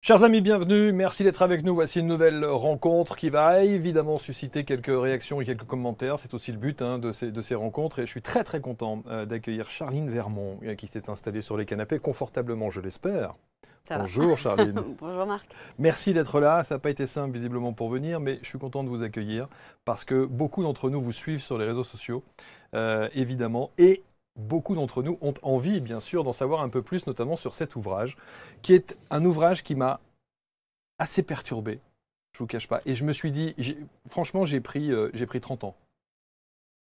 Chers amis, bienvenue, merci d'être avec nous. Voici une nouvelle rencontre qui va évidemment susciter quelques réactions et quelques commentaires. C'est aussi le but de ces rencontres. Et je suis très très content d'accueillir Charline Vermont qui s'est installée sur les canapés confortablement, je l'espère. Ça Bonjour va. Charline. Bonjour Marc. Merci d'être là. Ça n'a pas été simple visiblement pour venir, mais je suis content de vous accueillir parce que beaucoup d'entre nous vous suivent sur les réseaux sociaux, évidemment. Et beaucoup d'entre nous ont envie, bien sûr, d'en savoir un peu plus, notamment sur cet ouvrage, qui est un ouvrage qui m'a assez perturbé, je ne vous cache pas. Et je me suis dit, franchement, j'ai pris 30 ans.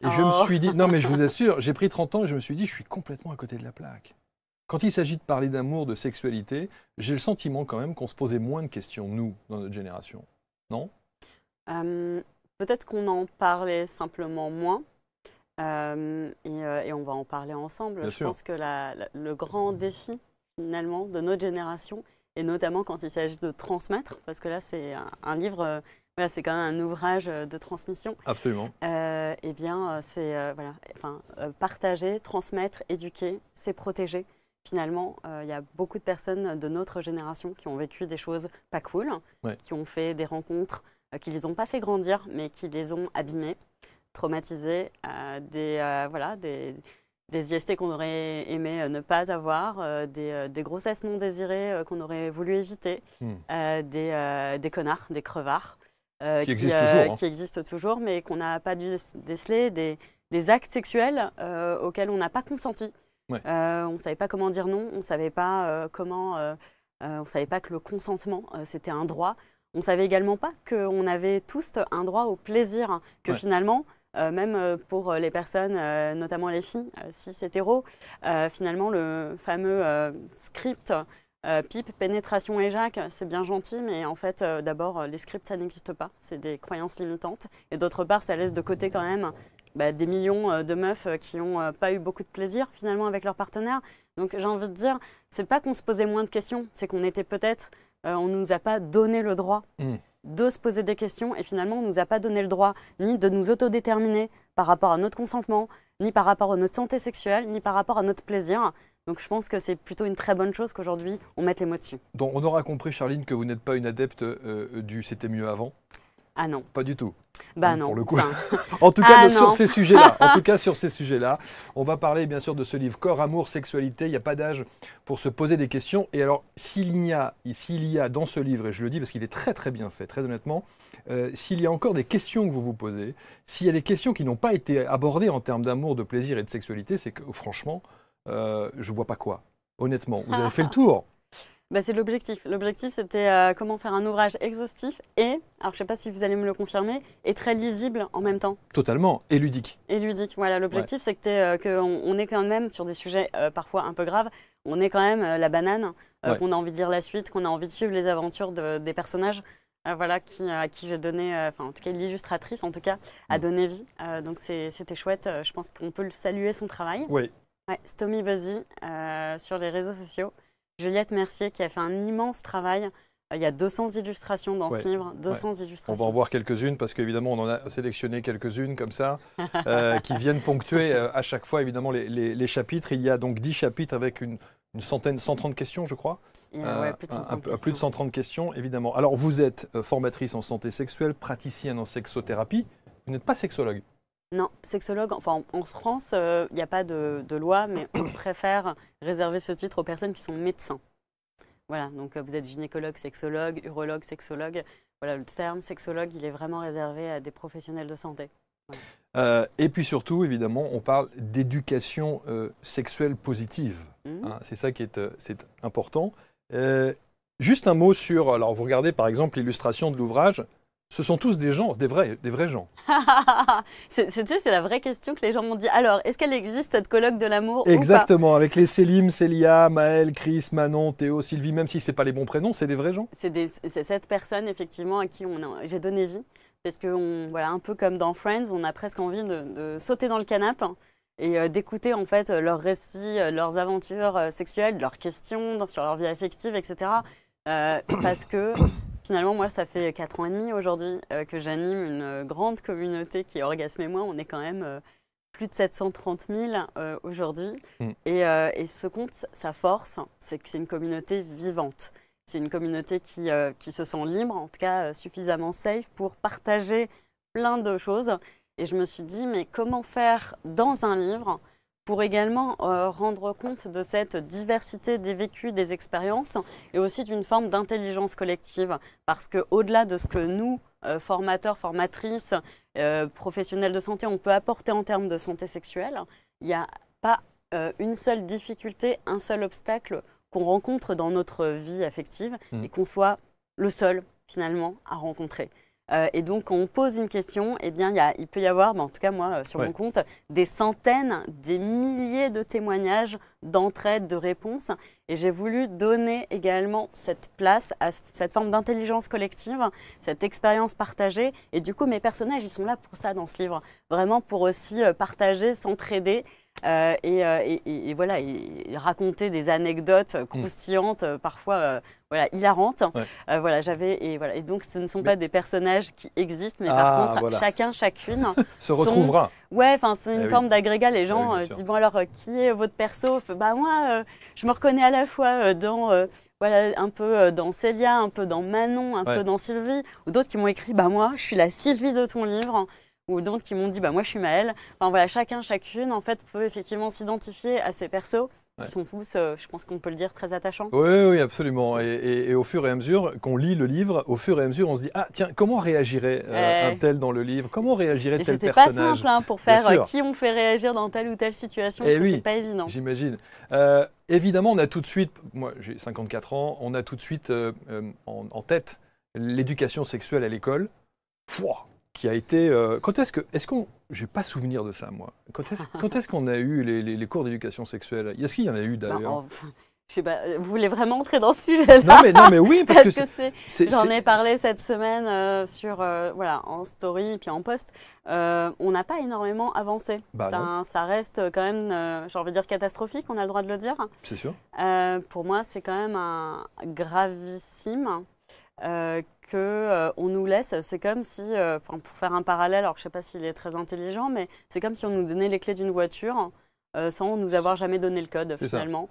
Et je me suis dit, non mais je vous assure, j'ai pris 30 ans et je me suis dit, je suis complètement à côté de la plaque. Quand il s'agit de parler d'amour, de sexualité, j'ai le sentiment quand même qu'on se posait moins de questions, nous, dans notre génération. Non? Peut-être qu'on en parlait simplement moins. Et on va en parler ensemble. Bien je sûr. pense que le grand défi, finalement, de notre génération, et notamment quand il s'agit de transmettre, parce que là, c'est un livre, voilà, c'est quand même un ouvrage de transmission. Absolument. Eh bien, c'est voilà, enfin, partager, transmettre, éduquer, c'est protéger. Finalement, il y a beaucoup de personnes de notre génération qui ont vécu des choses pas cool, Ouais. qui ont fait des rencontres qui les ont pas fait grandir, mais qui les ont abîmés, traumatisés, voilà, des IST qu'on aurait aimé ne pas avoir, des grossesses non désirées qu'on aurait voulu éviter, des connards, des crevards Qui existe toujours. Hein. qui existent toujours, mais qu'on n'a pas dû déceler, des actes sexuels auxquels on n'a pas consenti. Ouais. On ne savait pas comment dire non, on ne savait pas on savait pas que le consentement c'était un droit. On ne savait également pas qu'on avait tous un droit au plaisir, que Ouais. finalement, même pour les personnes, notamment les filles, cis hétéros, finalement le fameux script pipe, pénétration et Jacques, c'est bien gentil, mais en fait, d'abord, les scripts, ça n'existe pas. C'est des croyances limitantes. Et d'autre part, ça laisse de côté quand même des millions de meufs qui n'ont pas eu beaucoup de plaisir finalement avec leur partenaire. Donc j'ai envie de dire, c'est pas qu'on se posait moins de questions, c'est qu'on était peut-être, on ne nous a pas donné le droit de se poser des questions et finalement on ne nous a pas donné le droit ni de nous autodéterminer par rapport à notre consentement, ni par rapport à notre santé sexuelle, ni par rapport à notre plaisir. Donc je pense que c'est plutôt une très bonne chose qu'aujourd'hui on mette les mots dessus. Donc on aura compris, Charline, que vous n'êtes pas une adepte du c'était mieux avant. Ah non. Pas du tout. Bah non. Pour le coup. Ça... En tout cas, Ah sur non. ces sujets-là. En tout cas, sur ces sujets-là, on va parler bien sûr de ce livre Corps, amour, sexualité. Il n'y a pas d'âge pour se poser des questions. Et alors, s'il y a dans ce livre, et je le dis parce qu'il est très très bien fait, très honnêtement, s'il y a encore des questions que vous vous posez, s'il y a des questions qui n'ont pas été abordées en termes d'amour, de plaisir et de sexualité, c'est que franchement, je ne vois pas quoi. Honnêtement, vous avez fait le tour. Bah, c'est l'objectif. L'objectif, c'était comment faire un ouvrage exhaustif et, alors je ne sais pas si vous allez me le confirmer, et très lisible en même temps. Totalement. Et ludique. Et ludique. Voilà, l'objectif, c'est qu'on est quand même sur des sujets parfois un peu graves. On est quand même la banane, qu'on a envie de lire la suite, qu'on a envie de suivre les aventures des personnages. Voilà, à qui j'ai donné, enfin en tout cas l'illustratrice en tout cas, a donné vie. Donc c'était chouette. Je pense qu'on peut saluer son travail. Oui. Ouais, Stomy Buzzy sur les réseaux sociaux. Juliette Mercier qui a fait un immense travail. Il y a 200 illustrations dans ce livre, 200 illustrations. On va en voir quelques-unes parce qu'évidemment on en a sélectionné quelques-unes comme ça qui viennent ponctuer à chaque fois évidemment les chapitres. Il y a donc 10 chapitres avec une centaine, 130 questions je crois. Plus de 130 questions évidemment. Alors vous êtes formatrice en santé sexuelle, praticienne en sexothérapie. Vous n'êtes pas sexologue? Non, sexologue, enfin en France, il n'y a pas de loi, mais on préfère réserver ce titre aux personnes qui sont médecins. Voilà, donc vous êtes gynécologue, sexologue, urologue, sexologue. Voilà, le terme sexologue, il est vraiment réservé à des professionnels de santé. Voilà. Et puis surtout, évidemment, on parle d'éducation sexuelle positive. Hein, c'est ça qui est c'est important. Juste un mot sur, alors vous regardez par exemple l'illustration de l'ouvrage. Ce sont tous des gens, des vrais gens. C'est la vraie question que les gens m'ont dit. Alors, est-ce qu'elle existe, cette colloque de l'amour? Exactement, ou pas? avec les Célim, Célia, Maël, Chris, Manon, Théo, Sylvie, même si ce n'est pas les bons prénoms, c'est des vrais gens. C'est cette personne, effectivement, à qui j'ai donné vie. Parce que, voilà, un peu comme dans Friends, on a presque envie de sauter dans le canapé et d'écouter, en fait, leurs récits, leurs aventures sexuelles, leurs questions sur leur vie affective, etc. Parce que... Finalement, moi, ça fait 4 ans et demi aujourd'hui que j'anime une grande communauté qui est Orgasme et moi. On est quand même plus de 730 000 aujourd'hui. Et ce compte, sa force, c'est que c'est une communauté vivante. c'est une communauté qui se sent libre, en tout cas suffisamment safe pour partager plein de choses. Et je me suis dit, mais comment faire dans un livre pour également rendre compte de cette diversité des vécus, des expériences et aussi d'une forme d'intelligence collective. Parce qu'au-delà de ce que nous, formateurs, formatrices, professionnels de santé, on peut apporter en termes de santé sexuelle, il n'y a pas une seule difficulté, un seul obstacle qu'on rencontre dans notre vie affective et qu'on soit le seul finalement à rencontrer. Et donc, quand on pose une question, eh bien, il peut y avoir, en tout cas moi, sur mon compte, des centaines, des milliers de témoignages d'entraide, de réponses. Et j'ai voulu donner également cette place à cette forme d'intelligence collective, cette expérience partagée. Et du coup, mes personnages, ils sont là pour ça dans ce livre, vraiment pour aussi partager, s'entraider. Et voilà, et raconter des anecdotes croustillantes, parfois voilà, hilarantes. Voilà, et donc ce ne sont pas des personnages qui existent, mais par contre, chacun, chacune se retrouvera. Ouais, enfin, c'est une forme d'agrégat. Les gens disent bon alors, qui est votre perso? Bah moi, je me reconnais à la fois dans voilà, un peu dans Célia, un peu dans Manon, un peu dans Sylvie, ou d'autres qui m'ont écrit bah moi, je suis la Sylvie de ton livre. Ou d'autres qui m'ont dit bah moi je suis Maëlle. Enfin voilà, chacun, chacune en fait peut effectivement s'identifier à ces persos qui sont tous, je pense qu'on peut le dire, très attachants. Oui, absolument. Et au fur et à mesure qu'on lit le livre, au fur et à mesure on se dit ah tiens, comment réagirait un tel dans le livre? Comment réagirait tel personnage? C'était pas simple hein, pour faire qui on fait réagir dans telle ou telle situation, c'était pas évident. J'imagine. Évidemment, on a tout de suite, moi j'ai 54 ans, on a tout de suite en tête l'éducation sexuelle à l'école. Qui a été... Est-ce qu'on... Je n'ai pas souvenir de ça, moi. Quand est-ce qu'on a eu les cours d'éducation sexuelle? Est-ce qu'il y en a eu, d'ailleurs? Je sais pas, vous voulez vraiment entrer dans ce sujet-là? Non, mais oui, parce que j'en ai parlé cette semaine voilà, en story et puis en post. On n'a pas énormément avancé. Ça reste quand même, j'ai envie de dire, catastrophique, on a le droit de le dire. C'est sûr. Pour moi, c'est quand même un gravissime. Qu'on nous laisse, c'est comme si, pour faire un parallèle, alors je ne sais pas s'il est très intelligent, mais c'est comme si on nous donnait les clés d'une voiture sans nous avoir jamais donné le code finalement.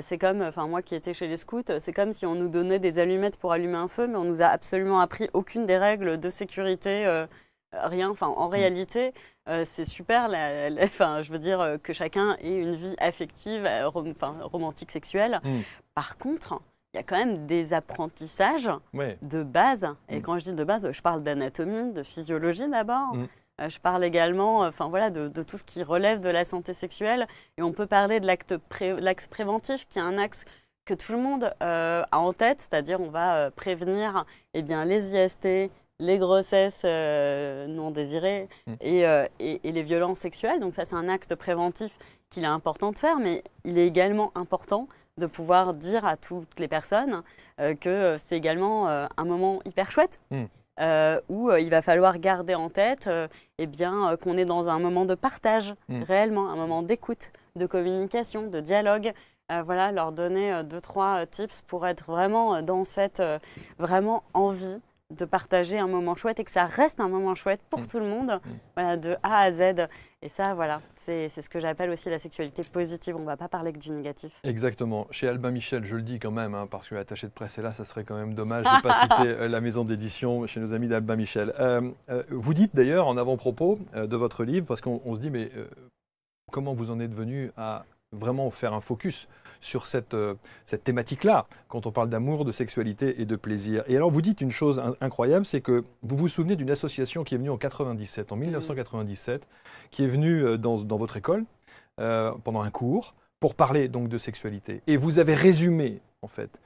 C'est comme, moi qui étais chez les scouts, c'est comme si on nous donnait des allumettes pour allumer un feu, mais on nous a absolument appris aucune des règles de sécurité, rien. En réalité, c'est super, je veux dire que chacun ait une vie affective, romantique, sexuelle. Par contre, il y a quand même des apprentissages de base. Et quand je dis de base, je parle d'anatomie, de physiologie d'abord. Je parle également de tout ce qui relève de la santé sexuelle. Et on peut parler de l'axe préventif, qui est un axe que tout le monde a en tête. C'est-à-dire on va prévenir les IST, les grossesses non désirées et les violences sexuelles. Donc ça, c'est un acte préventif qu'il est important de faire. Mais il est également important de pouvoir dire à toutes les personnes que c'est également un moment hyper chouette où il va falloir garder en tête qu'on est dans un moment de partage réellement, un moment d'écoute, de communication, de dialogue. Voilà, leur donner 2-3 tips pour être vraiment dans cette vraiment envie de partager un moment chouette et que ça reste un moment chouette pour tout le monde, voilà, de A à Z. Et ça, voilà, c'est ce que j'appelle aussi la sexualité positive. On ne va pas parler que du négatif. Exactement. Chez Albin Michel, je le dis quand même, hein, parce que l'attaché de presse est là, ça serait quand même dommage de ne pas citer la maison d'édition chez nos amis d'Albin Michel. Vous dites d'ailleurs en avant-propos de votre livre, parce qu'on se dit, mais comment vous en êtes venu à vraiment faire un focus sur cette thématique-là, quand on parle d'amour, de sexualité et de plaisir. Et alors, vous dites une chose incroyable, c'est que vous vous souvenez d'une association qui est venue en 1997, qui est venue dans votre école pendant un cours pour parler donc de sexualité. Et vous avez résumé, en fait,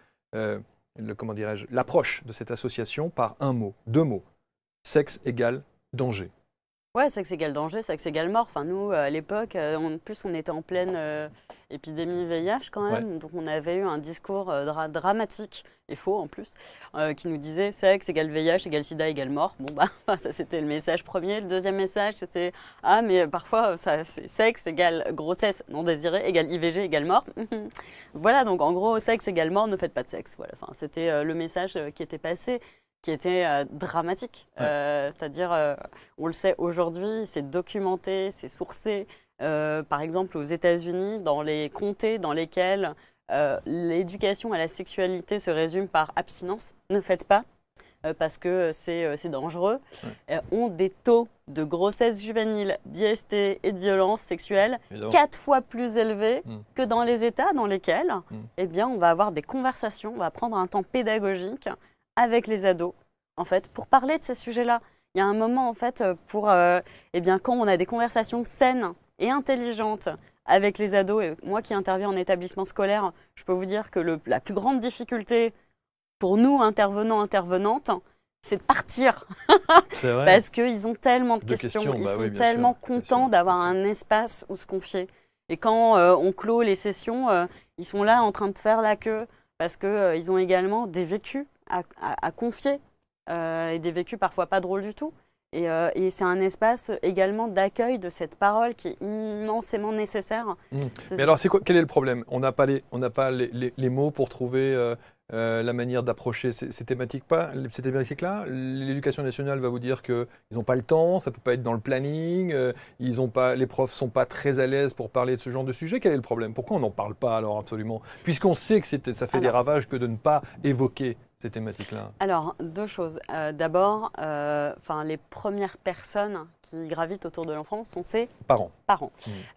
l'approche de cette association par un mot, 2 mots. Sexe égale danger. Ouais, sexe égale danger, sexe égale mort. Enfin, nous, à l'époque, en plus, on était en pleine épidémie VIH quand même. Donc, on avait eu un discours dramatique, et faux en plus, qui nous disait sexe égale VIH égale sida égale mort. Bon, bah, ça, c'était le message premier. Le deuxième message, c'était ah, mais parfois, c'est sexe égale grossesse non désirée égale IVG égale mort. Voilà, donc en gros, sexe égale mort, ne faites pas de sexe. Voilà, enfin, c'était le message qui était passé, qui était dramatique. C'est-à-dire, on le sait aujourd'hui, c'est documenté, c'est sourcé. Par exemple, aux États-Unis, dans les comtés dans lesquels l'éducation à la sexualité se résume par abstinence, ne faites pas, parce que c'est dangereux, ont des taux de grossesse juvénile, d'IST et de violence sexuelle 4 fois plus élevés que dans les États dans lesquels eh bien, on va avoir des conversations, on va prendre un temps pédagogique avec les ados, en fait, pour parler de ces sujets-là. Il y a un moment, en fait, pour, eh bien, quand on a des conversations saines et intelligentes avec les ados, et moi qui interviens en établissement scolaire, je peux vous dire que la plus grande difficulté pour nous, intervenants, intervenantes, c'est de partir. C'est vrai. Parce qu'ils ont tellement de questions. Ils bah sont oui, bien tellement sûr, contents d'avoir un espace où se confier. Et quand on clôt les sessions, ils sont là en train de faire la queue parce qu'ils ont également des vécus à confier et des vécus parfois pas drôles du tout. Et c'est un espace également d'accueil de cette parole qui est immensément nécessaire. Mais alors, quel est le problème? On n'a pas les mots pour trouver la manière d'approcher ces thématiques-là. L'éducation nationale va vous dire qu'ils n'ont pas le temps, ça ne peut pas être dans le planning, les profs ne sont pas très à l'aise pour parler de ce genre de sujet. Quel est le problème? Pourquoi on n'en parle pas alors absolument? Puisqu'on sait que ça fait des ravages que de ne pas évoquer ces thématiques-là. Alors, 2 choses. D'abord, les premières personnes qui gravitent autour de l'enfant sont ses parents.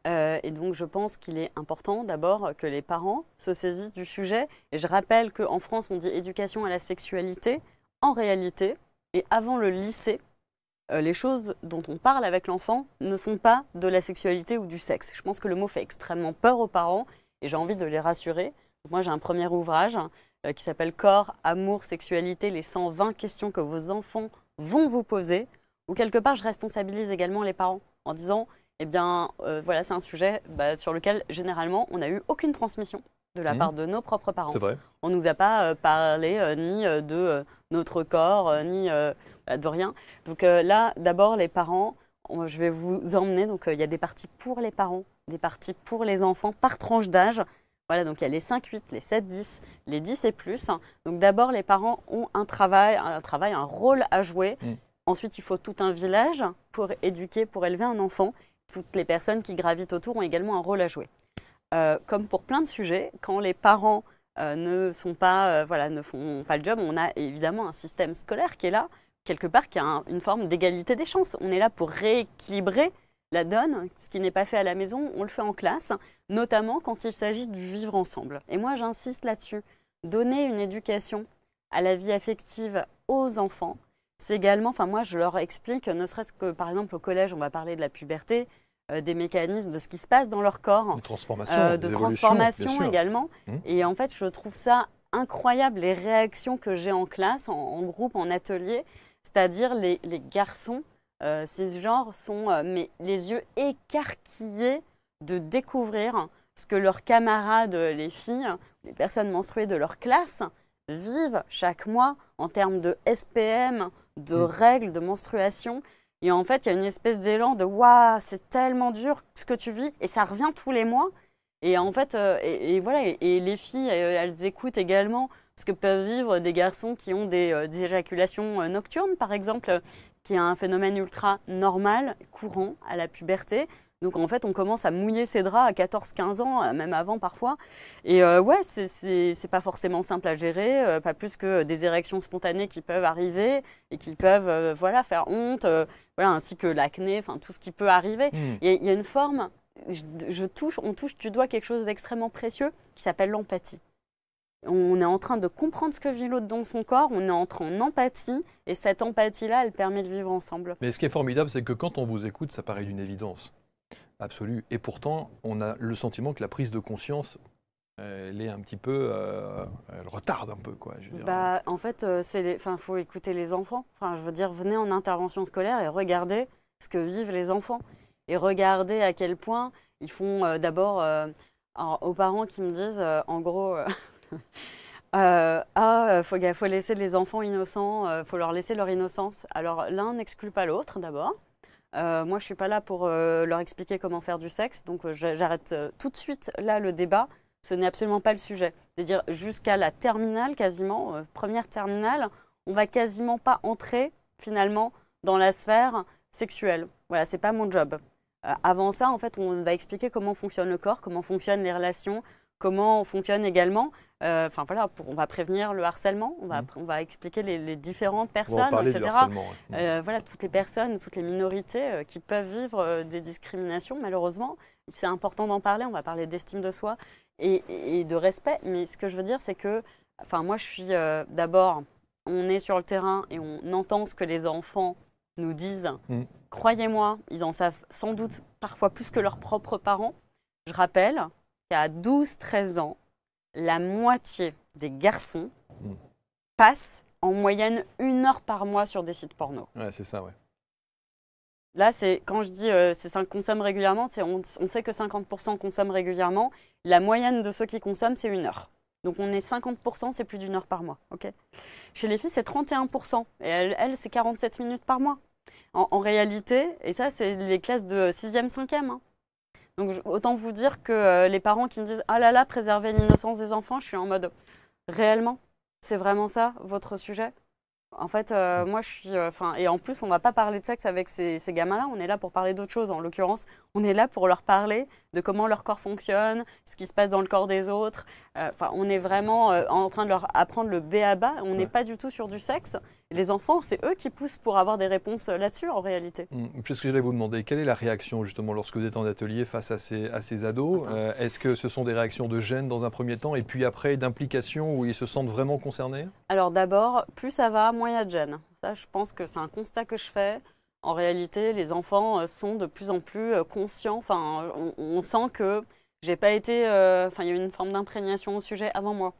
Et donc, je pense qu'il est important d'abord que les parents se saisissent du sujet. Et je rappelle qu'en France, on dit éducation à la sexualité. En réalité, et avant le lycée, les choses dont on parle avec l'enfant ne sont pas de la sexualité ou du sexe. Je pense que le mot fait extrêmement peur aux parents et j'ai envie de les rassurer. Donc, moi, j'ai un premier ouvrage qui s'appelle Corps, amour, sexualité, les 120 questions que vos enfants vont vous poser, où quelque part je responsabilise également les parents en disant, eh bien voilà, c'est un sujet sur lequel généralement on n'a eu aucune transmission de la part de nos propres parents. C'est vrai. On ne nous a pas parlé ni de notre corps, ni de rien. Donc là, d'abord les parents, je vais vous emmener, donc il y a des parties pour les parents, des parties pour les enfants par tranche d'âge. Voilà, donc il y a les 5-8, les 7-10, les 10 et plus. Donc d'abord, les parents ont un rôle à jouer. Ensuite, il faut tout un village pour éduquer, pour élever un enfant. Toutes les personnes qui gravitent autour ont également un rôle à jouer. Comme pour plein de sujets, quand les parents ne font pas le job, on a évidemment un système scolaire qui est là, quelque part, qui a une forme d'égalité des chances. On est là pour rééquilibrer la donne, ce qui n'est pas fait à la maison, on le fait en classe, notamment quand il s'agit du vivre ensemble. Et moi, j'insiste là-dessus. Donner une éducation à la vie affective aux enfants, c'est également, moi, je leur explique, ne serait-ce que, par exemple, au collège, on va parler de la puberté, des mécanismes, de ce qui se passe dans leur corps, de transformation également. Et en fait, je trouve ça incroyable, les réactions que j'ai en classe, en groupe, en atelier, c'est-à-dire les garçons, ces genres sont les yeux écarquillés de découvrir ce que leurs camarades, les filles, les personnes menstruées de leur classe, vivent chaque mois en termes de SPM, de règles, de menstruation. Et en fait, il y a une espèce d'élan de « Waouh, c'est tellement dur ce que tu vis » et ça revient tous les mois. Et en fait, voilà, et les filles, elles écoutent également ce que peuvent vivre des garçons qui ont des éjaculations nocturnes, par exemple, qui est un phénomène ultra normal, courant à la puberté. Donc en fait, on commence à mouiller ses draps à 14-15 ans, même avant parfois. Et ouais, c'est pas forcément simple à gérer, pas plus que des érections spontanées qui peuvent arriver et qui peuvent faire honte, ainsi que l'acné, enfin tout ce qui peut arriver. Il y a une forme, on touche du doigt quelque chose d'extrêmement précieux qui s'appelle l'empathie. On est en train de comprendre ce que vit l'autre dans son corps, on est en empathie, et cette empathie-là, elle permet de vivre ensemble. Mais ce qui est formidable, c'est que quand on vous écoute, ça paraît d'une évidence absolue. Et pourtant, on a le sentiment que la prise de conscience, elle est un petit peu, elle retarde un peu, quoi. Je veux dire. En fait, faut écouter les enfants. Enfin, je veux dire, venez en intervention scolaire et regardez ce que vivent les enfants. Et regardez à quel point ils font d'abord, aux parents qui me disent, en gros... faut laisser les enfants innocents, faut leur laisser leur innocence. Alors l'un n'exclut pas l'autre d'abord. Moi, je ne suis pas là pour leur expliquer comment faire du sexe, donc j'arrête tout de suite là le débat. Ce n'est absolument pas le sujet. C'est-à-dire jusqu'à la terminale quasiment, première terminale, on va quasiment pas entrer finalement dans la sphère sexuelle. Voilà, c'est pas mon job. Avant ça, en fait, on va expliquer comment fonctionne le corps, comment fonctionnent les relations, comment on fonctionne également. Enfin voilà, on va prévenir le harcèlement, on va expliquer les différentes personnes, on va parler etc. du harcèlement, voilà, toutes les personnes, toutes les minorités qui peuvent vivre des discriminations, malheureusement. C'est important d'en parler, on va parler d'estime de soi et de respect. Mais ce que je veux dire, c'est que, enfin moi je suis d'abord, on est sur le terrain et on entend ce que les enfants nous disent. Croyez-moi, ils en savent sans doute parfois plus que leurs propres parents. Je rappelle qu'à 12-13 ans, la moitié des garçons passent en moyenne 1 heure par mois sur des sites porno. Ouais, c'est ça, ouais. Là, quand je dis c'est consomme régulièrement, on sait que 50% consomment régulièrement. La moyenne de ceux qui consomment, c'est 1 heure. Donc on est 50%, c'est plus d'1 heure par mois. Okay, chez les filles, c'est 31%. Et elles c'est 47 minutes par mois. En réalité, et ça, c'est les classes de 6e, 5e. Hein. Donc autant vous dire que les parents qui me disent « Ah là là, préserver l'innocence des enfants », je suis en mode « Réellement, c'est vraiment ça, votre sujet ?» En fait, moi, je suis... et en plus, on ne va pas parler de sexe avec ces gamins-là. On est là pour parler d'autre chose. En l'occurrence, on est là pour leur parler de comment leur corps fonctionne, ce qui se passe dans le corps des autres. On est vraiment en train de leur apprendre le b.a.-ba. On n'est pas du tout sur du sexe. Les enfants, c'est eux qui poussent pour avoir des réponses là-dessus, en réalité. Puisque j'allais vous demander, quelle est la réaction, justement, lorsque vous êtes en atelier face à ces ados? Est-ce que ce sont des réactions de gêne dans un premier temps, et puis après d'implication où ils se sentent vraiment concernés? Alors d'abord, plus ça va, moins il y a de gêne. Ça, je pense que c'est un constat que je fais. En réalité, les enfants sont de plus en plus conscients. Enfin, on sent que j'ai pas été... il y a eu une forme d'imprégnation au sujet avant moi.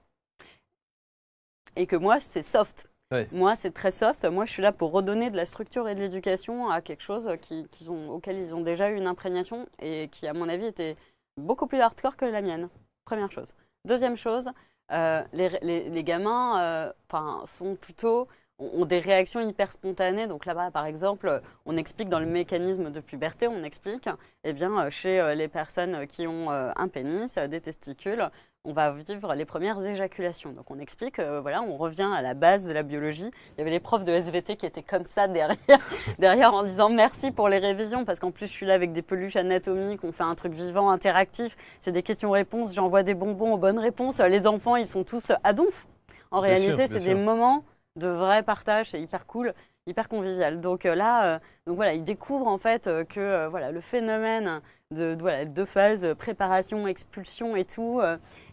Et que moi, c'est soft. Ouais. Moi, c'est très soft. Moi, je suis là pour redonner de la structure et de l'éducation à quelque chose auquel ils ont déjà eu une imprégnation et qui, à mon avis, était beaucoup plus hardcore que la mienne. Première chose. Deuxième chose, les gamins sont plutôt... ont des réactions hyper spontanées. Donc là-bas, par exemple, on explique dans le mécanisme de puberté, on explique, chez les personnes qui ont un pénis, des testicules, on va vivre les premières éjaculations. Donc on explique, on revient à la base de la biologie. Il y avait les profs de SVT qui étaient comme ça derrière en disant merci pour les révisions, parce qu'en plus je suis là avec des peluches anatomiques, on fait un truc vivant, interactif, c'est des questions-réponses, j'envoie des bonbons aux bonnes réponses. Les enfants, ils sont tous à donf. En réalité, c'est des moments de vrai partage, c'est hyper cool, hyper convivial. Donc ils découvrent en fait que le phénomène de 2 phases, préparation, expulsion et tout.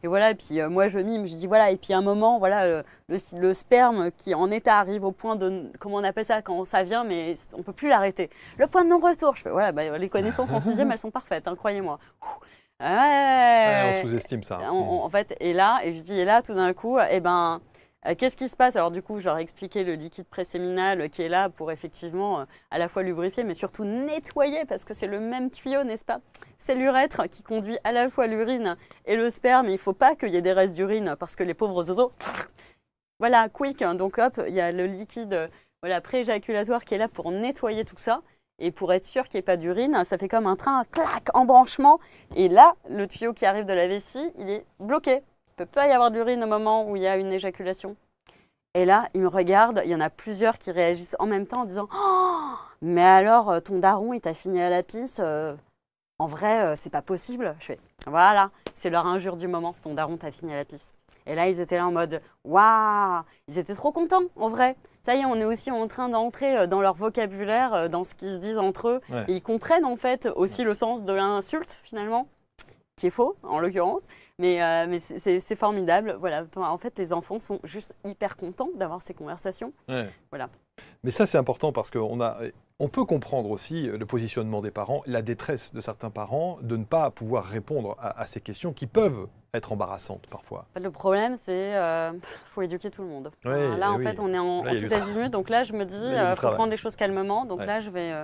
Et puis moi je mime, je dis et puis à un moment, le sperme qui en état arrive au point de, comment on appelle ça, quand ça vient, mais on ne peut plus l'arrêter. Le point de non-retour, je fais les connaissances en 6e, elles sont parfaites, hein, croyez-moi. On sous-estime ça. En fait, et là, tout d'un coup, qu'est-ce qui se passe? Alors du coup, je leur ai expliqué le liquide préséminal qui est là pour effectivement à la fois lubrifier, mais surtout nettoyer, parce que c'est le même tuyau, n'est-ce pas? C'est l'urètre qui conduit à la fois l'urine et le sperme. Il ne faut pas qu'il y ait des restes d'urine, parce que les pauvres zozos, quick. Donc hop, il y a le liquide pré-éjaculatoire qui est là pour nettoyer tout ça. Et pour être sûr qu'il n'y ait pas d'urine, ça fait comme un train, clac, embranchement. Et là, le tuyau qui arrive de la vessie, il est bloqué. Il ne peut pas y avoir d'urine au moment où il y a une éjaculation. Et là, il me regarde, il y en a plusieurs qui réagissent en même temps en disant « Oh, mais alors, ton daron, il t'a fini à la pisse en vrai, c'est pas possible. » Je fais « Voilà, c'est leur injure du moment, ton daron t'a fini à la pisse. » Et là, ils étaient là en mode « Waouh !» Ils étaient trop contents, en vrai. Ça y est, on est aussi en train d'entrer dans leur vocabulaire, dans ce qu'ils se disent entre eux. Ouais. Et ils comprennent en fait aussi le sens de l'insulte, finalement, qui est faux, en l'occurrence. Mais c'est formidable. Voilà. En fait, les enfants sont juste hyper contents d'avoir ces conversations. Ouais. Voilà. Mais ça, c'est important parce qu'on peut comprendre aussi le positionnement des parents, la détresse de certains parents de ne pas pouvoir répondre à ces questions qui peuvent être embarrassantes parfois. Le problème, c'est faut éduquer tout le monde. Ouais, là, en fait, on est en tout azimut. Donc là, je me dis, faut prendre les choses calmement. Donc là, je vais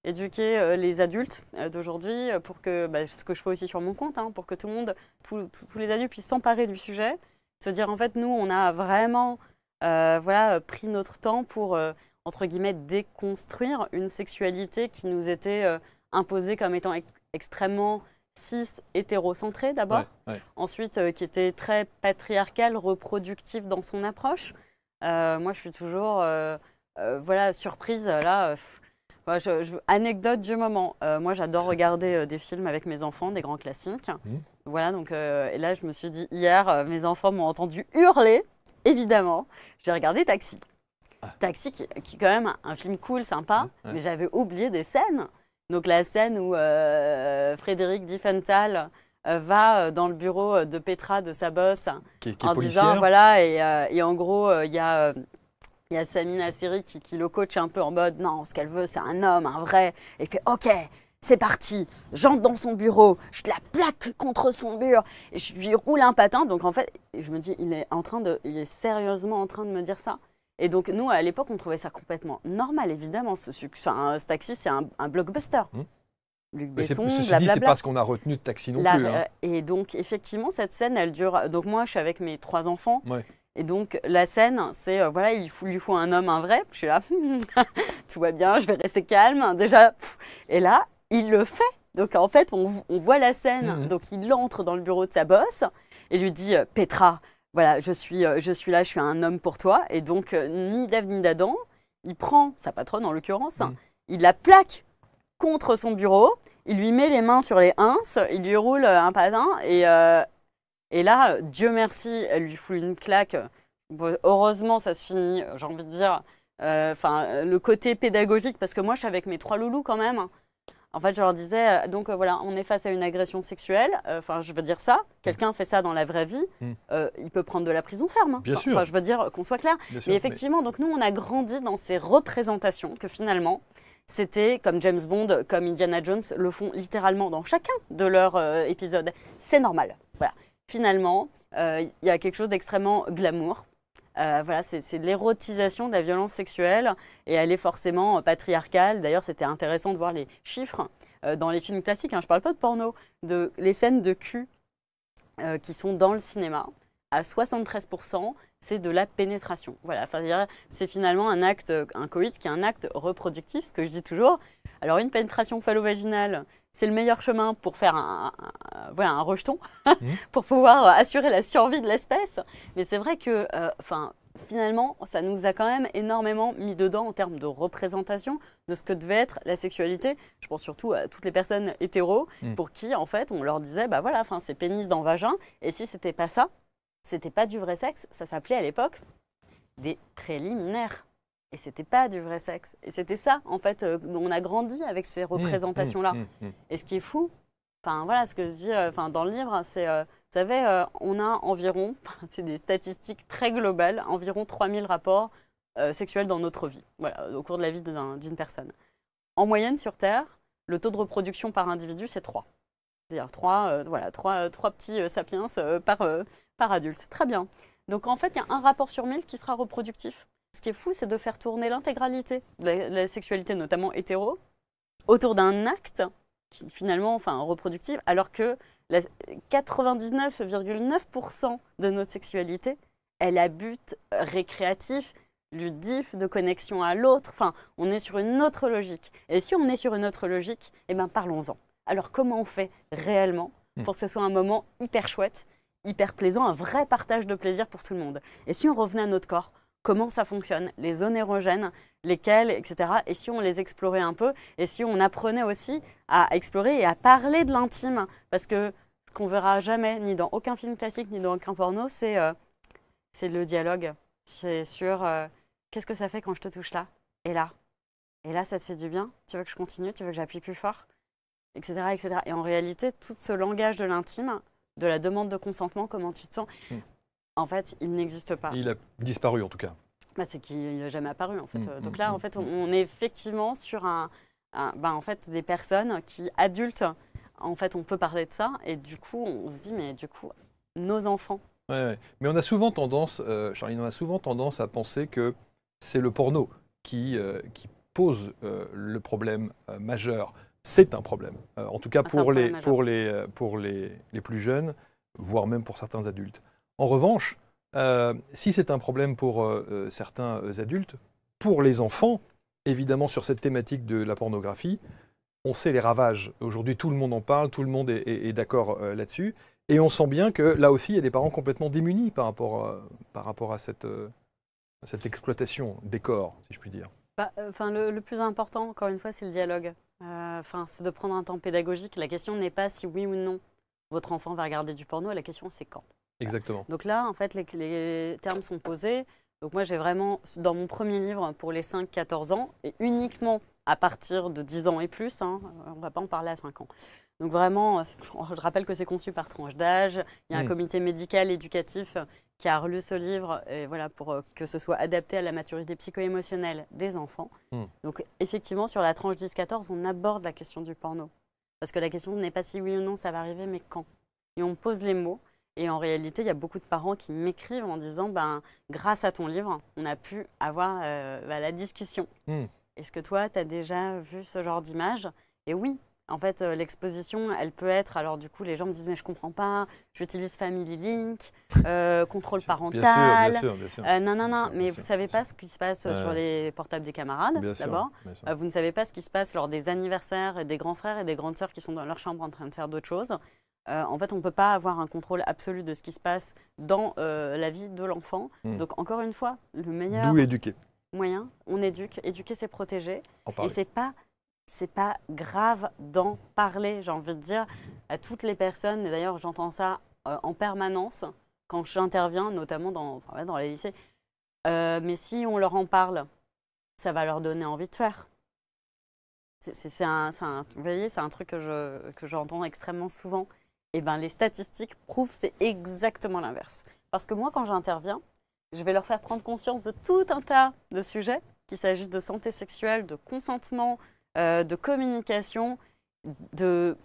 éduquer les adultes d'aujourd'hui pour que, ce que je fais aussi sur mon compte, pour que tout le monde, tous les adultes puissent s'emparer du sujet, se dire en fait, nous, on a vraiment pris notre temps pour, entre guillemets, déconstruire une sexualité qui nous était imposée comme étant extrêmement cis hétérocentrée d'abord, ensuite qui était très patriarcale, reproductive dans son approche. Moi, je suis toujours surprise là. Ouais, anecdote du moment. Moi, j'adore regarder des films avec mes enfants, des grands classiques. Voilà, donc et là, je me suis dit hier, mes enfants m'ont entendu hurler, évidemment. J'ai regardé Taxi. Taxi, qui est quand même un film cool, sympa, mais j'avais oublié des scènes. Donc la scène où Frédéric Diffenthal va dans le bureau de Petra, de sa boss, qui est en policière. disant, voilà, et en gros, il y a Samina Nasseri qui le coach un peu en mode, non, ce qu'elle veut, c'est un homme, un vrai. Et il fait, ok, c'est parti, j'entre dans son bureau, je la plaque contre son mur, et je lui roule un patin. Donc en fait, je me dis, il est sérieusement en train de me dire ça. Et donc nous, à l'époque, on trouvait ça complètement normal, évidemment. Ce Taxi, c'est un blockbuster. Luc Besson, ceci dit, c'est pas ce qu'on a retenu de Taxi non plus. Et donc, effectivement, cette scène, elle dure... Donc moi, je suis avec mes 3 enfants. Ouais. Et donc, la scène, c'est, voilà, il lui faut un homme, un vrai. Je suis là, tout va bien, je vais rester calme. Déjà, et là, il le fait. Donc, en fait, on voit la scène. Donc, il entre dans le bureau de sa boss et lui dit, Petra, voilà, je suis là, je suis un homme pour toi. Et donc, ni d'Ève ni d'Adam, il prend sa patronne, en l'occurrence, il la plaque contre son bureau, il lui met les mains sur les ins, il lui roule un patin et là, Dieu merci, elle lui fout une claque. Heureusement, ça se finit, j'ai envie de dire, le côté pédagogique, parce que moi, je suis avec mes 3 loulous quand même. En fait, je leur disais, donc voilà, on est face à une agression sexuelle. Je veux dire ça, quelqu'un fait ça dans la vraie vie, il peut prendre de la prison ferme. Bien sûr. Je veux dire qu'on soit clair. Mais effectivement, donc nous, on a grandi dans ces représentations que finalement, c'était comme James Bond, comme Indiana Jones le font littéralement dans chacun de leurs épisodes. C'est normal. Voilà. Finalement, il y a quelque chose d'extrêmement glamour. Voilà, c'est de l'érotisation de la violence sexuelle et elle est forcément patriarcale. D'ailleurs, c'était intéressant de voir les chiffres dans les films classiques. Je ne parle pas de porno, les scènes de cul qui sont dans le cinéma. À 73%, c'est de la pénétration. Voilà, c'est finalement un coït qui est un acte reproductif, ce que je dis toujours. Alors, une pénétration phallo-vaginale, c'est le meilleur chemin pour faire un rejeton, pour pouvoir assurer la survie de l'espèce. Mais c'est vrai que, finalement, ça nous a quand même énormément mis dedans en termes de représentation de ce que devait être la sexualité. Je pense surtout à toutes les personnes hétéros pour qui, en fait, on leur disait, bah voilà, c'est pénis dans vagin. Et si c'était pas ça, c'était pas du vrai sexe. Ça s'appelait à l'époque des préliminaires. Et c'était pas du vrai sexe. Et c'était ça, en fait, on a grandi avec ces représentations-là. Et ce qui est fou, ce que je dis dans le livre, c'est, vous savez, on a environ, c'est des statistiques très globales, environ 3000 rapports sexuels dans notre vie, voilà, au cours de la vie d'une personne. En moyenne, sur Terre, le taux de reproduction par individu, c'est 3. C'est-à-dire 3 petits sapiens par adulte. C'est très bien. Donc, en fait, il y a un rapport sur 1000 qui sera reproductif. Ce qui est fou, c'est de faire tourner l'intégralité de la sexualité, notamment hétéro, autour d'un acte qui finalement, reproductif, alors que 99,9% de notre sexualité, elle a but récréatif, ludif, de connexion à l'autre. On est sur une autre logique. Et si on est sur une autre logique, parlons-en. Alors, comment on fait réellement pour que ce soit un moment hyper chouette, hyper plaisant, un vrai partage de plaisir pour tout le monde? Et si on revenait à notre corps, comment ça fonctionne, les zones érogènes, lesquelles, etc. Et si on les explorait un peu, et si on apprenait aussi à explorer et à parler de l'intime, parce que ce qu'on verra jamais, ni dans aucun film classique, ni dans aucun porno, c'est le dialogue. C'est sur qu'est-ce que ça fait quand je te touche là, et là ça te fait du bien, tu veux que je continue, tu veux que j'appuie plus fort, etc., etc. Et en réalité, tout ce langage de l'intime, de la demande de consentement, comment tu te sens, en fait, il n'existe pas. Il a disparu en tout cas. C'est qu'il n'a jamais apparu en fait. Donc là, en fait, on est effectivement sur en fait, des personnes qui, adultes, en fait, on peut parler de ça. Et du coup, on se dit, mais du coup, nos enfants. Ouais. Mais on a souvent tendance, Charline, à penser que c'est le porno qui pose le problème majeur. C'est un problème, en tout cas pour les plus jeunes, voire même pour certains adultes. En revanche, si c'est un problème pour certains adultes, pour les enfants, évidemment sur cette thématique de la pornographie, on sait les ravages. Aujourd'hui, tout le monde en parle, tout le monde est d'accord là-dessus. Et on sent bien que là aussi, il y a des parents complètement démunis par rapport à cette exploitation des corps, si je puis dire. Le plus important, encore une fois, c'est le dialogue. C'est de prendre un temps pédagogique. La question n'est pas si oui ou non votre enfant va regarder du porno, la question c'est quand. Exactement. Donc là, en fait, les termes sont posés. Donc moi, j'ai vraiment, dans mon premier livre, pour les 5-14 ans, et uniquement à partir de 10 ans et plus, hein, on ne va pas en parler à 5 ans. Donc vraiment, je rappelle que c'est conçu par tranche d'âge. Il y a un comité médical éducatif qui a relu ce livre et voilà, pour que ce soit adapté à la maturité psycho-émotionnelle des enfants. Donc effectivement, sur la tranche 10-14, on aborde la question du porno. Parce que la question n'est pas si oui ou non ça va arriver, mais quand. Et on pose les mots. Et en réalité, il y a beaucoup de parents qui m'écrivent en disant grâce à ton livre, on a pu avoir la discussion. Est-ce que toi, tu as déjà vu ce genre d'image? Et oui, en fait, l'exposition, elle peut être. Alors, du coup, les gens me disent mais je comprends pas, j'utilise Family Link, contrôle parental. Bien sûr, bien sûr. Non, mais vous ne savez pas ce qui se passe sur les portables des camarades, d'abord. Vous ne savez pas ce qui se passe lors des anniversaires des grands frères et des grandes sœurs qui sont dans leur chambre en train de faire d'autres choses. En fait, on ne peut pas avoir un contrôle absolu de ce qui se passe dans la vie de l'enfant. Donc, encore une fois, le meilleur moyen, on éduque. Éduquer, c'est protéger. Et c'est pas grave d'en parler, j'ai envie de dire, à toutes les personnes. Et d'ailleurs, j'entends ça en permanence quand j'interviens, notamment dans les lycées. Mais si on leur en parle, ça va leur donner envie de faire. Vous voyez, c'est un truc que j'entends extrêmement souvent. Et les statistiques prouvent que c'est exactement l'inverse. Parce que moi, quand j'interviens, je vais leur faire prendre conscience de tout un tas de sujets, qu'il s'agisse de santé sexuelle, de consentement, de communication, de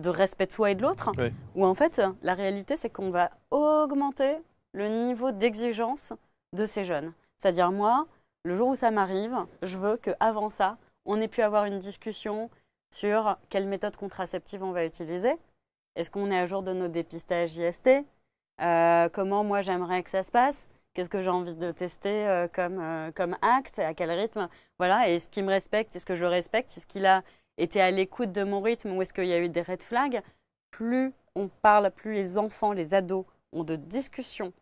respect de soi et de l'autre, où en fait, la réalité, c'est qu'on va augmenter le niveau d'exigence de ces jeunes. C'est-à-dire, moi, le jour où ça m'arrive, je veux qu'avant ça, on ait pu avoir une discussion sur quelle méthode contraceptive on va utiliser. Est-ce qu'on est à jour de nos dépistages IST? Comment moi j'aimerais que ça se passe? Qu'est-ce que j'ai envie de tester comme axe? À quel rythme? Voilà. Et est-ce qu'il me respecte? Est-ce que je le respecte? Est-ce qu'il a été à l'écoute de mon rythme ou est-ce qu'il y a eu des red flags? Plus on parle, plus les enfants, les ados ont de discussions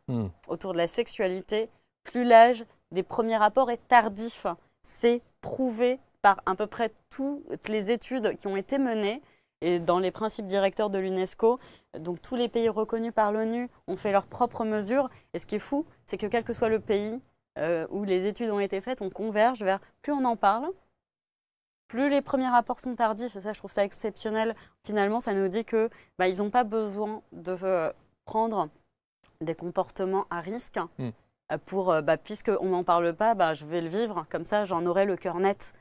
autour de la sexualité, plus l'âge des premiers rapports est tardif. C'est prouvé par à peu près toutes les études qui ont été menées. Et dans les principes directeurs de l'UNESCO, donc tous les pays reconnus par l'ONU ont fait leurs propres mesures. Et ce qui est fou, c'est que quel que soit le pays où les études ont été faites, on converge vers plus on en parle, plus les premiers rapports sont tardifs. Et ça, je trouve ça exceptionnel. Finalement, ça nous dit que ils n'ont pas besoin de prendre des comportements à risque puisqu'on n'en parle pas, je vais le vivre. Comme ça, j'en aurai le cœur net.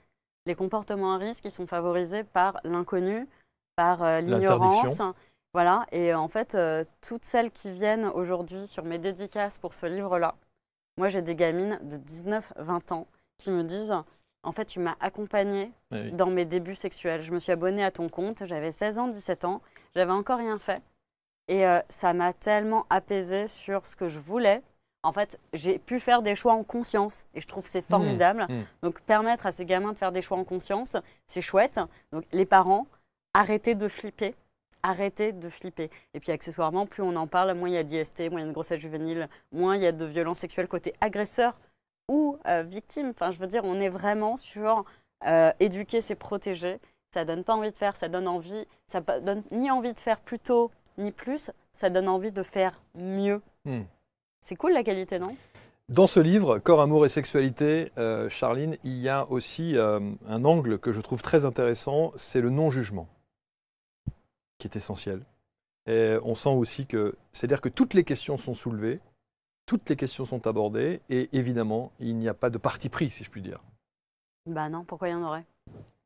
Les comportements à risque, ils sont favorisés par l'inconnu, par l'ignorance. Voilà. Et en fait, toutes celles qui viennent aujourd'hui sur mes dédicaces pour ce livre-là, moi, j'ai des gamines de 19-20 ans qui me disent « En fait, tu m'as accompagnée dans mes débuts sexuels. Je me suis abonnée à ton compte, j'avais 16 ans, 17 ans, j'avais encore rien fait. Et ça m'a tellement apaisée sur ce que je voulais. En fait, j'ai pu faire des choix en conscience et je trouve que c'est formidable. Donc, permettre à ces gamins de faire des choix en conscience, c'est chouette. Donc, les parents, arrêtez de flipper. Arrêtez de flipper. Et puis, accessoirement, plus on en parle, moins il y a d'IST, moins il y a de grossesse juvénile, moins il y a de violences sexuelles côté agresseur ou victime. Enfin, je veux dire, on est vraiment sur éduquer, c'est protéger. Ça donne pas envie de faire, ça donne envie. Ça donne ni envie de faire plus tôt, ni plus. Ça donne envie de faire mieux. C'est cool la qualité, non? Dans ce livre, Corps, amour et sexualité, Charline, il y a aussi un angle que je trouve très intéressant, c'est le non-jugement, qui est essentiel. Et on sent aussi que, c'est-à-dire que toutes les questions sont soulevées, toutes les questions sont abordées, et évidemment, il n'y a pas de parti pris, si je puis dire. Bah non, pourquoi il y en aurait?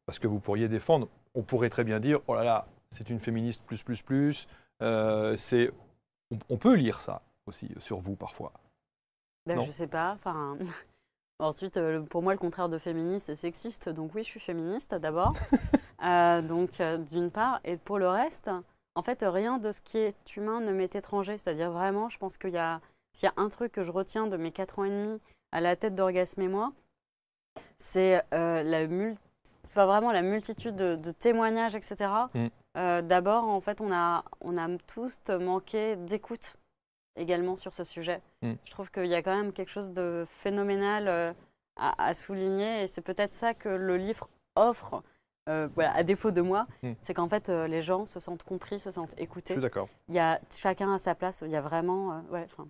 Parce que vous pourriez défendre, on pourrait très bien dire, oh là là, c'est une féministe plus, on peut lire ça aussi sur vous parfois. Je sais pas. Ensuite, pour moi, le contraire de féministe, c'est sexiste. Donc oui, je suis féministe d'abord. D'une part. Et pour le reste, en fait, rien de ce qui est humain ne m'est étranger. C'est-à-dire vraiment, je pense s'il y a un truc que je retiens de mes 4 ans et demi à la tête d'Orgasme et moi, c'est vraiment la multitude de témoignages, etc. D'abord, en fait, on a tous manqué d'écoute également sur ce sujet. Je trouve qu'il y a quand même quelque chose de phénoménal à souligner, et c'est peut-être ça que le livre offre, voilà, à défaut de moi, c'est qu'en fait, les gens se sentent compris, se sentent Je écoutés. suis d'accord. Il y a chacun à sa place, il y a vraiment...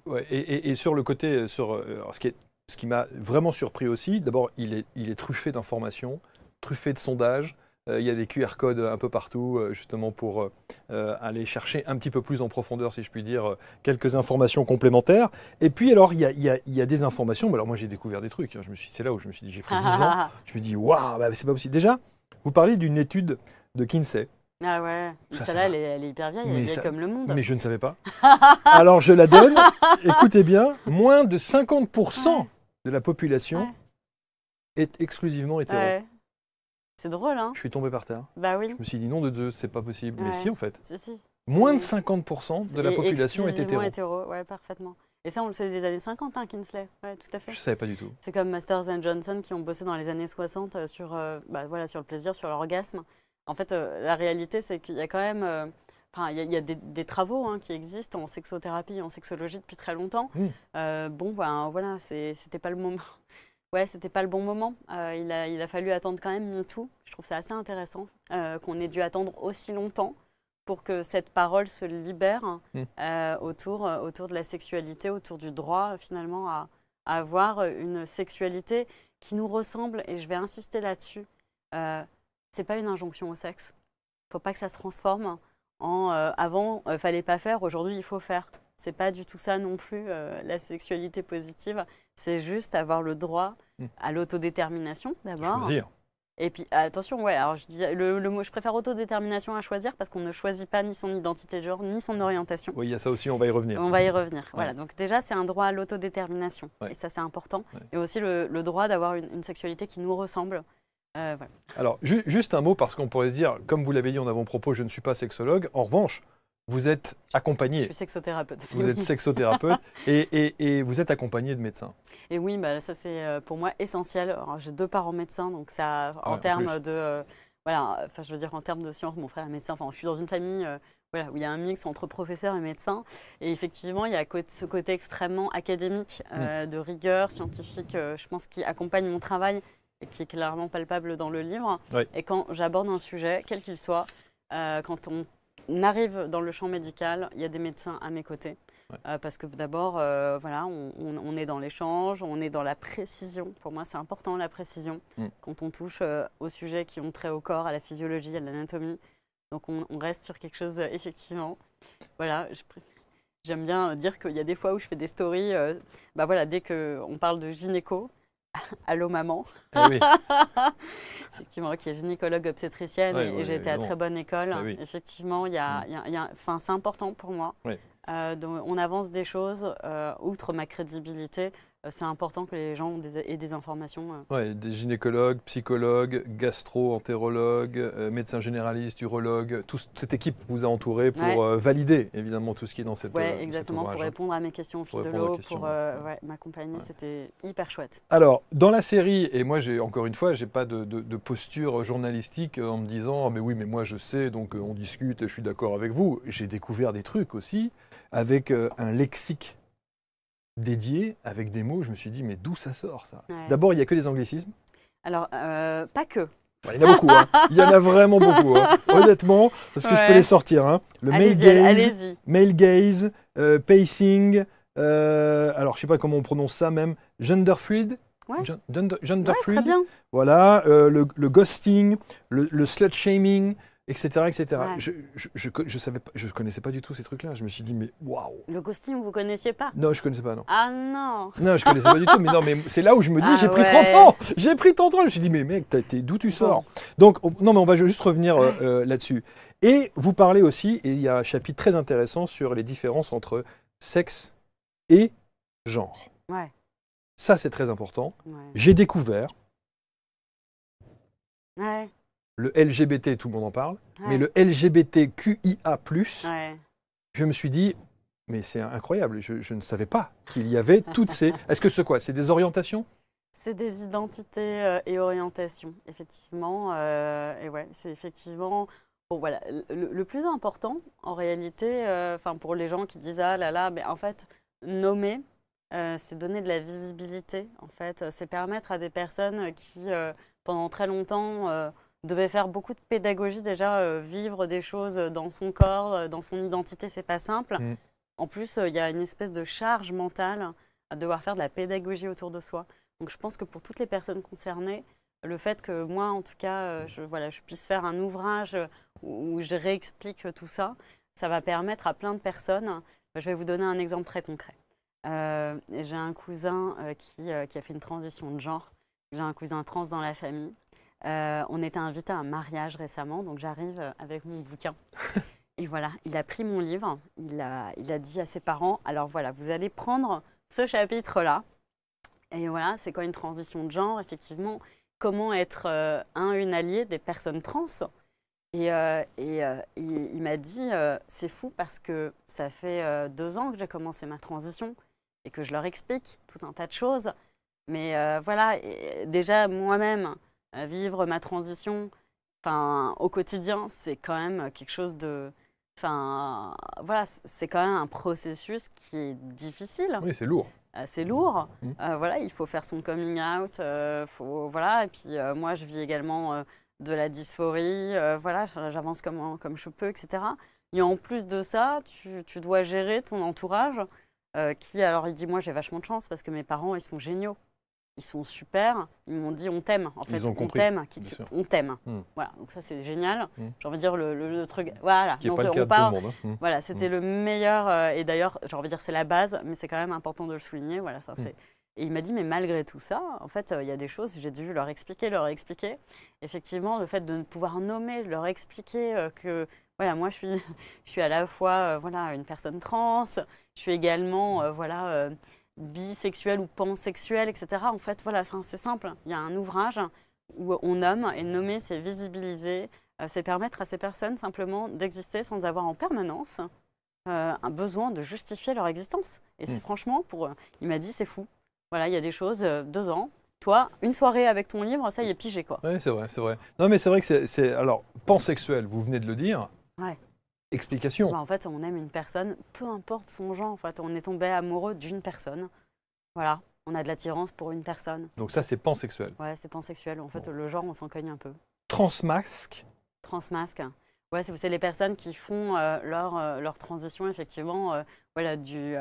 Ouais, et sur le côté, alors, ce qui m'a vraiment surpris aussi, d'abord, il est truffé d'informations, truffé de sondages. Il y a des QR codes un peu partout, justement pour aller chercher un petit peu plus en profondeur, si je puis dire, quelques informations complémentaires. Et puis, alors, il y a des informations. Mais alors, moi, j'ai découvert des trucs. Hein. C'est là où je me suis dit, j'ai pris 10 ans. Je me dis, waouh, bah, c'est pas possible. Déjà, vous parlez d'une étude de Kinsey. Ah ouais, Ça celle-là, elle est hyper vieille, elle est vieille comme le monde. Mais je ne savais pas. Alors, je la donne. Écoutez bien, moins de 50% de la population est exclusivement hétéro. Ouais. C'est drôle, hein? Je suis tombé par terre. Bah oui. Je me suis dit, nom de Dieu, c'est pas possible. Mais si, en fait. Si. Moins de 50% de la population est hétéro. Ouais, parfaitement. Et ça, on le sait des années 50, hein, Kinsley. Ouais, tout à fait. Je ne savais pas du tout. C'est comme Masters and Johnson qui ont bossé dans les années 60 sur, sur le plaisir, sur l'orgasme. En fait, la réalité, c'est qu'il y a quand même... il y a des travaux qui existent en sexothérapie, en sexologie depuis très longtemps. Voilà, c'était pas le moment. Ouais, c'était pas le bon moment. Il a fallu attendre quand même MeToo. Je trouve ça assez intéressant qu'on ait dû attendre aussi longtemps pour que cette parole se libère autour de la sexualité, autour du droit finalement à avoir une sexualité qui nous ressemble. Et je vais insister là-dessus. C'est pas une injonction au sexe. Faut pas que ça se transforme en avant, fallait pas faire, aujourd'hui il faut faire. C'est pas du tout ça non plus, la sexualité positive. C'est juste avoir le droit à l'autodétermination d'abord. Choisir. Et puis attention, ouais, alors je dis le mot, je préfère autodétermination à choisir parce qu'on ne choisit pas ni son identité de genre ni son orientation. Oui, il y a ça aussi, on va y revenir. On va y revenir. Voilà, donc déjà c'est un droit à l'autodétermination et ça c'est important. Et aussi le droit d'avoir une sexualité qui nous ressemble. Voilà. Alors, juste un mot, parce qu'on pourrait se dire, comme vous l'avez dit en avant-propos, je ne suis pas sexologue. En revanche, vous êtes accompagné. Je suis sexothérapeute. Vous êtes sexothérapeute et vous êtes accompagné de médecins. Et oui, ça c'est pour moi essentiel. J'ai 2 parents médecins, donc ça, en termes de... je veux dire en termes de sciences, mon frère est médecin. Enfin, je suis dans une famille où il y a un mix entre professeurs et médecins. Et effectivement, il y a ce côté extrêmement académique, de rigueur scientifique, je pense, qui accompagne mon travail et qui est clairement palpable dans le livre. Oui. Et quand j'aborde un sujet, quel qu'il soit, quand on arrive dans le champ médical, il y a des médecins à mes côtés. Parce que d'abord, on est dans l'échange, on est dans la précision. Pour moi, c'est important la précision quand on touche aux sujets qui ont trait au corps, à la physiologie, à l'anatomie. Donc on reste sur quelque chose, effectivement. Voilà, j'aime bien dire qu'il y a des fois où je fais des stories, dès qu'on parle de gynéco, allô maman, oui. effectivement, qui est gynécologue obstétricienne et j'ai été à très bonne école. Oui. Effectivement, c'est important pour moi. Oui. On avance des choses, outre ma crédibilité, c'est important que les gens aient des informations. Oui, des gynécologues, psychologues, gastro-entérologues, médecins généralistes, urologues, toute cette équipe vous a entouré pour valider évidemment tout ce qui est dans cette Oui, exactement, pour répondre à mes questions au fil de l'eau, pour m'accompagner, c'était hyper chouette. Alors, dans la série, et moi, encore une fois, je n'ai pas de posture journalistique en me disant « mais oui, mais moi je sais, donc on discute, je suis d'accord avec vous ». J'ai découvert des trucs aussi avec un lexique dédié, avec des mots, je me suis dit, mais d'où ça sort ça? D'abord, il n'y a que des anglicismes. Alors, pas que. Il y en a beaucoup, hein. Il y en a vraiment beaucoup, hein. Honnêtement, parce que je peux les sortir. Hein. Le male gaze, pacing, alors je ne sais pas comment on prononce ça même, genderfluid. Genderfluid. Très bien. Voilà, le ghosting, le slut-shaming, etc. etc. Ouais. Je connaissais pas du tout ces trucs-là. Je me suis dit, mais waouh. Le ghosting, vous connaissiez pas? Non, je connaissais pas, non. Ah non. Non, je connaissais pas du tout. Mais non, mais c'est là où je me dis, j'ai pris 30 ans. J'ai pris 30 ans. Je me suis dit, mais mec, d'où tu sors? Donc, non, mais on va juste revenir là-dessus. Et vous parlez aussi, et il y a un chapitre très intéressant sur les différences entre sexe et genre. Ouais. Ça, c'est très important. Ouais. J'ai découvert. Ouais. Le LGBT, tout le monde en parle, mais le LGBTQIA+, je me suis dit, mais c'est incroyable, je ne savais pas qu'il y avait toutes ces... Est-ce que c'est des orientations? C'est des identités et orientations, effectivement. Et ouais, c'est effectivement... Bon, voilà, le plus important, en réalité, pour les gens qui disent « Ah là là, mais en fait, nommer, c'est donner de la visibilité, en fait. C'est permettre à des personnes qui, pendant très longtemps, devaient faire beaucoup de pédagogie, déjà, vivre des choses dans son corps, dans son identité, c'est pas simple. Mm. En plus, il y a une espèce de charge mentale à devoir faire de la pédagogie autour de soi. Donc je pense que pour toutes les personnes concernées, le fait que moi, en tout cas, je puisse faire un ouvrage où je réexplique tout ça, ça va permettre à plein de personnes. Je vais vous donner un exemple très concret. J'ai un cousin qui a fait une transition de genre. J'ai un cousin trans dans la famille. On était invité à un mariage récemment, donc j'arrive avec mon bouquin. Et voilà, il a pris mon livre, il a dit à ses parents, alors voilà, vous allez prendre ce chapitre-là. Et voilà, c'est quoi une transition de genre, effectivement, comment être une alliée des personnes trans. Il m'a dit, c'est fou parce que ça fait 2 ans que j'ai commencé ma transition et que je leur explique tout un tas de choses. Mais voilà, et déjà moi-même, vivre ma transition au quotidien, c'est quand même quelque chose de... voilà, c'est quand même un processus qui est difficile. Oui, c'est lourd. C'est lourd. Mm. Voilà, il faut faire son coming out. Voilà. Et puis moi, je vis également de la dysphorie. Voilà, j'avance comme je peux, etc. Et en plus de ça, tu dois gérer ton entourage alors il dit, moi j'ai vachement de chance parce que mes parents, ils sont géniaux. Ils sont super. Ils m'ont dit, on t'aime. En fait, Ils ont on compris, t'aime. bien On t'aime. Mm. Voilà, donc ça c'est génial. Mm. J'ai envie de dire le truc. Voilà, Ce qui n'est donc pas le cas on de tout le part. monde. Hein. Mm. Voilà, c'était le meilleur. Et d'ailleurs, j'ai envie de dire, c'est la base, mais c'est quand même important de le souligner. Voilà, et il m'a dit, mais malgré tout ça, en fait, il y a des choses, j'ai dû leur expliquer. Effectivement, le fait de pouvoir nommer, leur expliquer que, voilà, moi, je suis à la fois voilà, une personne trans, je suis également voilà, bisexuelle ou pansexuelle, etc. En fait, voilà, c'est simple. Il y a un ouvrage où on nomme, et nommer, c'est visibiliser, c'est permettre à ces personnes simplement d'exister sans avoir en permanence un besoin de justifier leur existence. Et c'est franchement, il m'a dit, c'est fou. Voilà, il y a des choses, 2 ans. Toi, une soirée avec ton livre, ça y est, pigé, quoi. Oui, c'est vrai, c'est vrai. Non, mais c'est vrai que c'est... Alors, pansexuel, vous venez de le dire. Ouais. Explication. En fait, on aime une personne, peu importe son genre. En fait, on est tombé amoureux d'une personne. Voilà, on a de l'attirance pour une personne. Donc ça, c'est pansexuel. Ouais, c'est pansexuel. En fait, le genre, on s'en cogne un peu. Transmasque. Transmasque. Ouais, c'est les personnes qui font leur transition, effectivement, voilà, du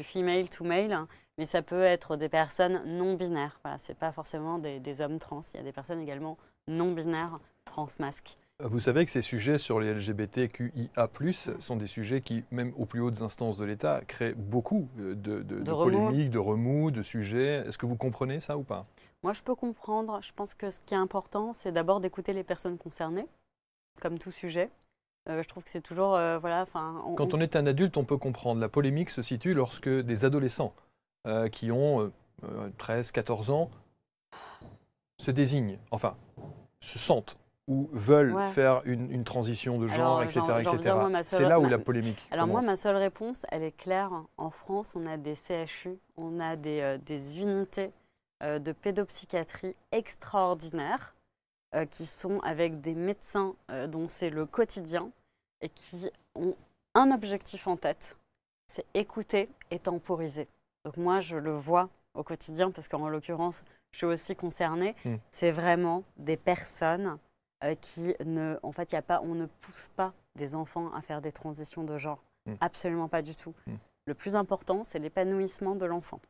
female to male. Mais ça peut être des personnes non binaires. Voilà, c'est pas forcément des hommes trans. Il y a des personnes également non binaires, transmasques. Vous savez que ces sujets sur les LGBTQIA+, sont des sujets qui, même aux plus hautes instances de l'État, créent beaucoup de polémiques, de remous, de sujets. Est-ce que vous comprenez ça ou pas? Moi, je peux comprendre. Je pense que ce qui est important, c'est d'abord d'écouter les personnes concernées, comme tout sujet. Je trouve que c'est toujours... voilà, Quand on est un adulte, on peut comprendre. La polémique se situe lorsque des adolescents qui ont 13, 14 ans se désignent, enfin, se sentent ou veulent faire une transition de genre, etc. C'est là où la polémique Alors commence. moi, ma seule réponse, elle est claire. En France, on a des CHU, on a des unités de pédopsychiatrie extraordinaires qui sont avec des médecins dont c'est le quotidien et qui ont un objectif en tête, c'est écouter et temporiser. Donc moi, je le vois au quotidien parce qu'en l'occurrence, je suis aussi concernée. C'est vraiment des personnes en fait, on ne pousse pas des enfants à faire des transitions de genre. Absolument pas du tout. Le plus important, c'est l'épanouissement de l'enfant.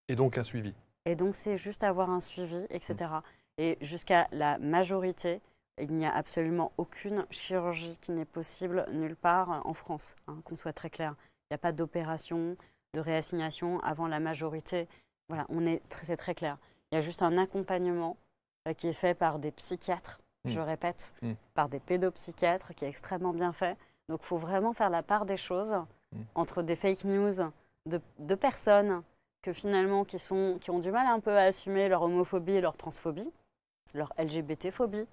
Et donc un suivi. Et donc, c'est juste avoir un suivi, etc. Et jusqu'à la majorité, il n'y a absolument aucune chirurgie qui n'est possible nulle part en France, hein, qu'on soit très clair. Il n'y a pas d'opération, de réassignation avant la majorité. Voilà, c'est très clair. Il y a juste un accompagnement qui est fait par des psychiatres, je répète, par des pédopsychiatres, qui est extrêmement bien fait. Donc, il faut vraiment faire la part des choses entre des fake news de personnes que finalement, qui ont du mal un peu à assumer leur homophobie et leur transphobie, leur LGBT-phobie,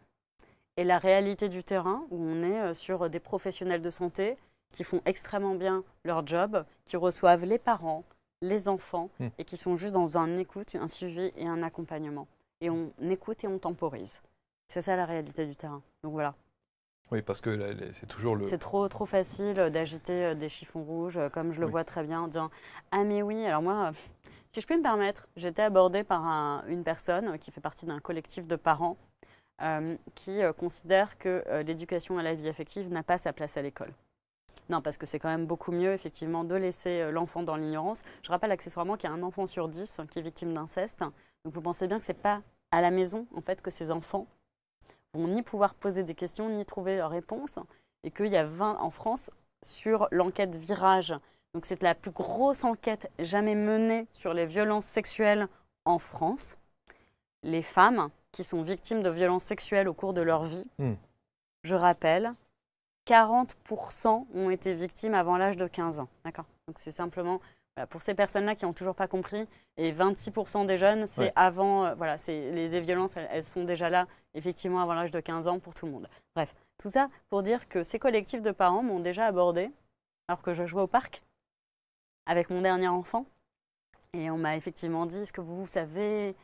et la réalité du terrain, où on est sur des professionnels de santé qui font extrêmement bien leur job, qui reçoivent les parents, les enfants, et qui sont juste dans un écoute, un suivi et un accompagnement. Et on écoute et on temporise. C'est ça la réalité du terrain. Donc voilà. Oui, parce que c'est toujours le... C'est trop facile d'agiter des chiffons rouges, comme je le vois très bien, en disant « Ah mais oui, alors moi, si je puis me permettre, j'ai été abordée par une personne qui fait partie d'un collectif de parents qui considère que l'éducation à la vie affective n'a pas sa place à l'école. » Non, parce que c'est quand même beaucoup mieux, effectivement, de laisser l'enfant dans l'ignorance. Je rappelle accessoirement qu'il y a un enfant sur 10 qui est victime d'inceste. Donc vous pensez bien que ce n'est pas à la maison, en fait, que ces enfants vont ni pouvoir poser des questions, ni trouver leurs réponses. Et qu'il y a 20 en France sur l'enquête Virage. Donc c'est la plus grosse enquête jamais menée sur les violences sexuelles en France. Les femmes qui sont victimes de violences sexuelles au cours de leur vie, je rappelle, 40% ont été victimes avant l'âge de 15 ans. D'accord. Donc c'est simplement voilà, pour ces personnes-là qui n'ont toujours pas compris. Et 26% des jeunes, c'est avant. Voilà, les violences, elles sont déjà là, effectivement, avant l'âge de 15 ans pour tout le monde. Bref, tout ça pour dire que ces collectifs de parents m'ont déjà abordé alors que je jouais au parc avec mon dernier enfant. Et on m'a effectivement dit, est-ce que vous savez,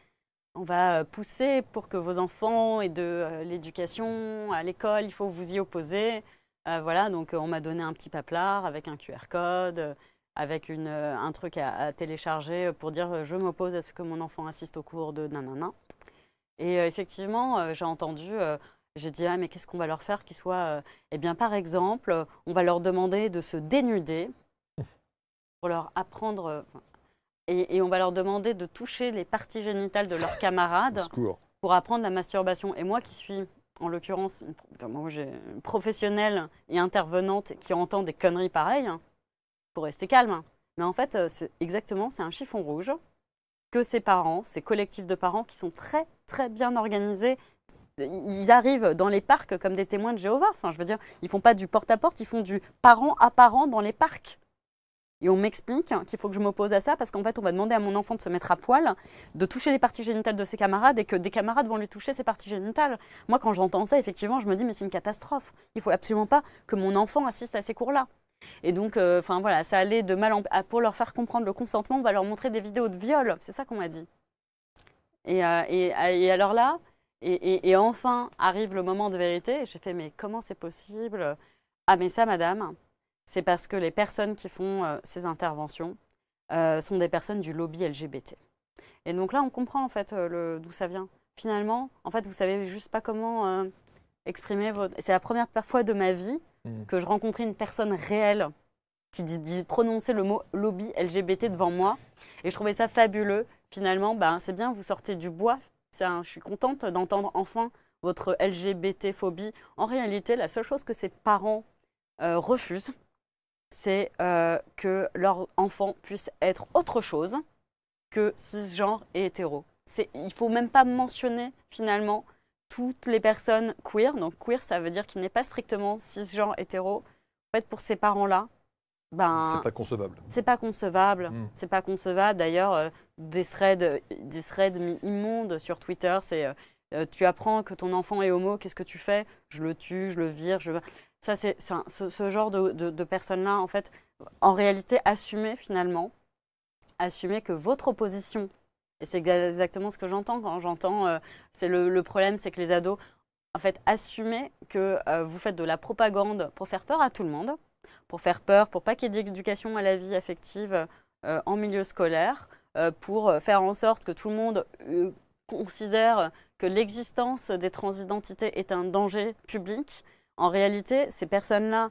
on va pousser pour que vos enfants aient de l'éducation à l'école, il faut vous y opposer. Voilà, donc on m'a donné un petit paplard avec un QR code, avec un truc à télécharger pour dire je m'oppose à ce que mon enfant assiste au cours de nanana. Et effectivement, j'ai entendu, j'ai dit ah mais qu'est-ce qu'on va leur faire qui soit, eh bien par exemple, on va leur demander de se dénuder pour leur apprendre, et on va leur demander de toucher les parties génitales de leurs camarades pour apprendre la masturbation. Et moi qui suis en l'occurrence, moi j'ai une professionnelle et intervenante qui entend des conneries pareilles, pour rester calme. Mais en fait, c'est un chiffon rouge que ces parents, ces collectifs de parents qui sont très, très bien organisés, ils arrivent dans les parcs comme des témoins de Jéhovah. Enfin, je veux dire, ils font pas du porte-à-porte, ils font du parent à parent dans les parcs. Et on m'explique qu'il faut que je m'oppose à ça parce qu'en fait, on va demander à mon enfant de se mettre à poil, de toucher les parties génitales de ses camarades et que des camarades vont lui toucher ses parties génitales. Moi, quand j'entends ça, effectivement, je me dis, mais c'est une catastrophe. Il ne faut absolument pas que mon enfant assiste à ces cours-là. Et donc, voilà, ça allait de mal en mal. Pour leur faire comprendre le consentement, on va leur montrer des vidéos de viol. C'est ça qu'on m'a dit. Et alors là, et enfin arrive le moment de vérité. Et j'ai fait, mais comment c'est possible? Ah, mais ça, madame, c'est parce que les personnes qui font ces interventions sont des personnes du lobby LGBT. Et donc là, on comprend en fait d'où ça vient. Finalement, en fait, vous savez juste pas comment exprimer votre... C'est la première fois de ma vie que je rencontrais une personne réelle qui prononçait le mot lobby LGBT devant moi. Et je trouvais ça fabuleux. Finalement, c'est bien, vous sortez du bois. Je suis contente d'entendre enfin votre LGBT-phobie. En réalité, la seule chose que ces parents refusent, c'est que leur enfant puisse être autre chose que cisgenre et hétéro. Il ne faut même pas mentionner finalement toutes les personnes queer. Donc queer, ça veut dire qu'il n'est pas strictement cisgenre hétéro. En fait, pour ces parents-là, c'est pas concevable. C'est pas concevable. C'est pas concevable. D'ailleurs, des threads immondes sur Twitter, c'est tu apprends que ton enfant est homo, qu'est-ce que tu fais? Je le tue, je le vire, Ça, c'est ce genre de personnes-là, en fait, en réalité, assumer finalement, assumer que votre opposition, et c'est exactement ce que j'entends quand j'entends, c'est le problème, c'est que les ados, en fait, assumer que vous faites de la propagande pour faire peur à tout le monde, pour faire peur, pour pas qu'il y ait d'éducation à la vie affective en milieu scolaire, pour faire en sorte que tout le monde considère que l'existence des transidentités est un danger public. En réalité, ces personnes-là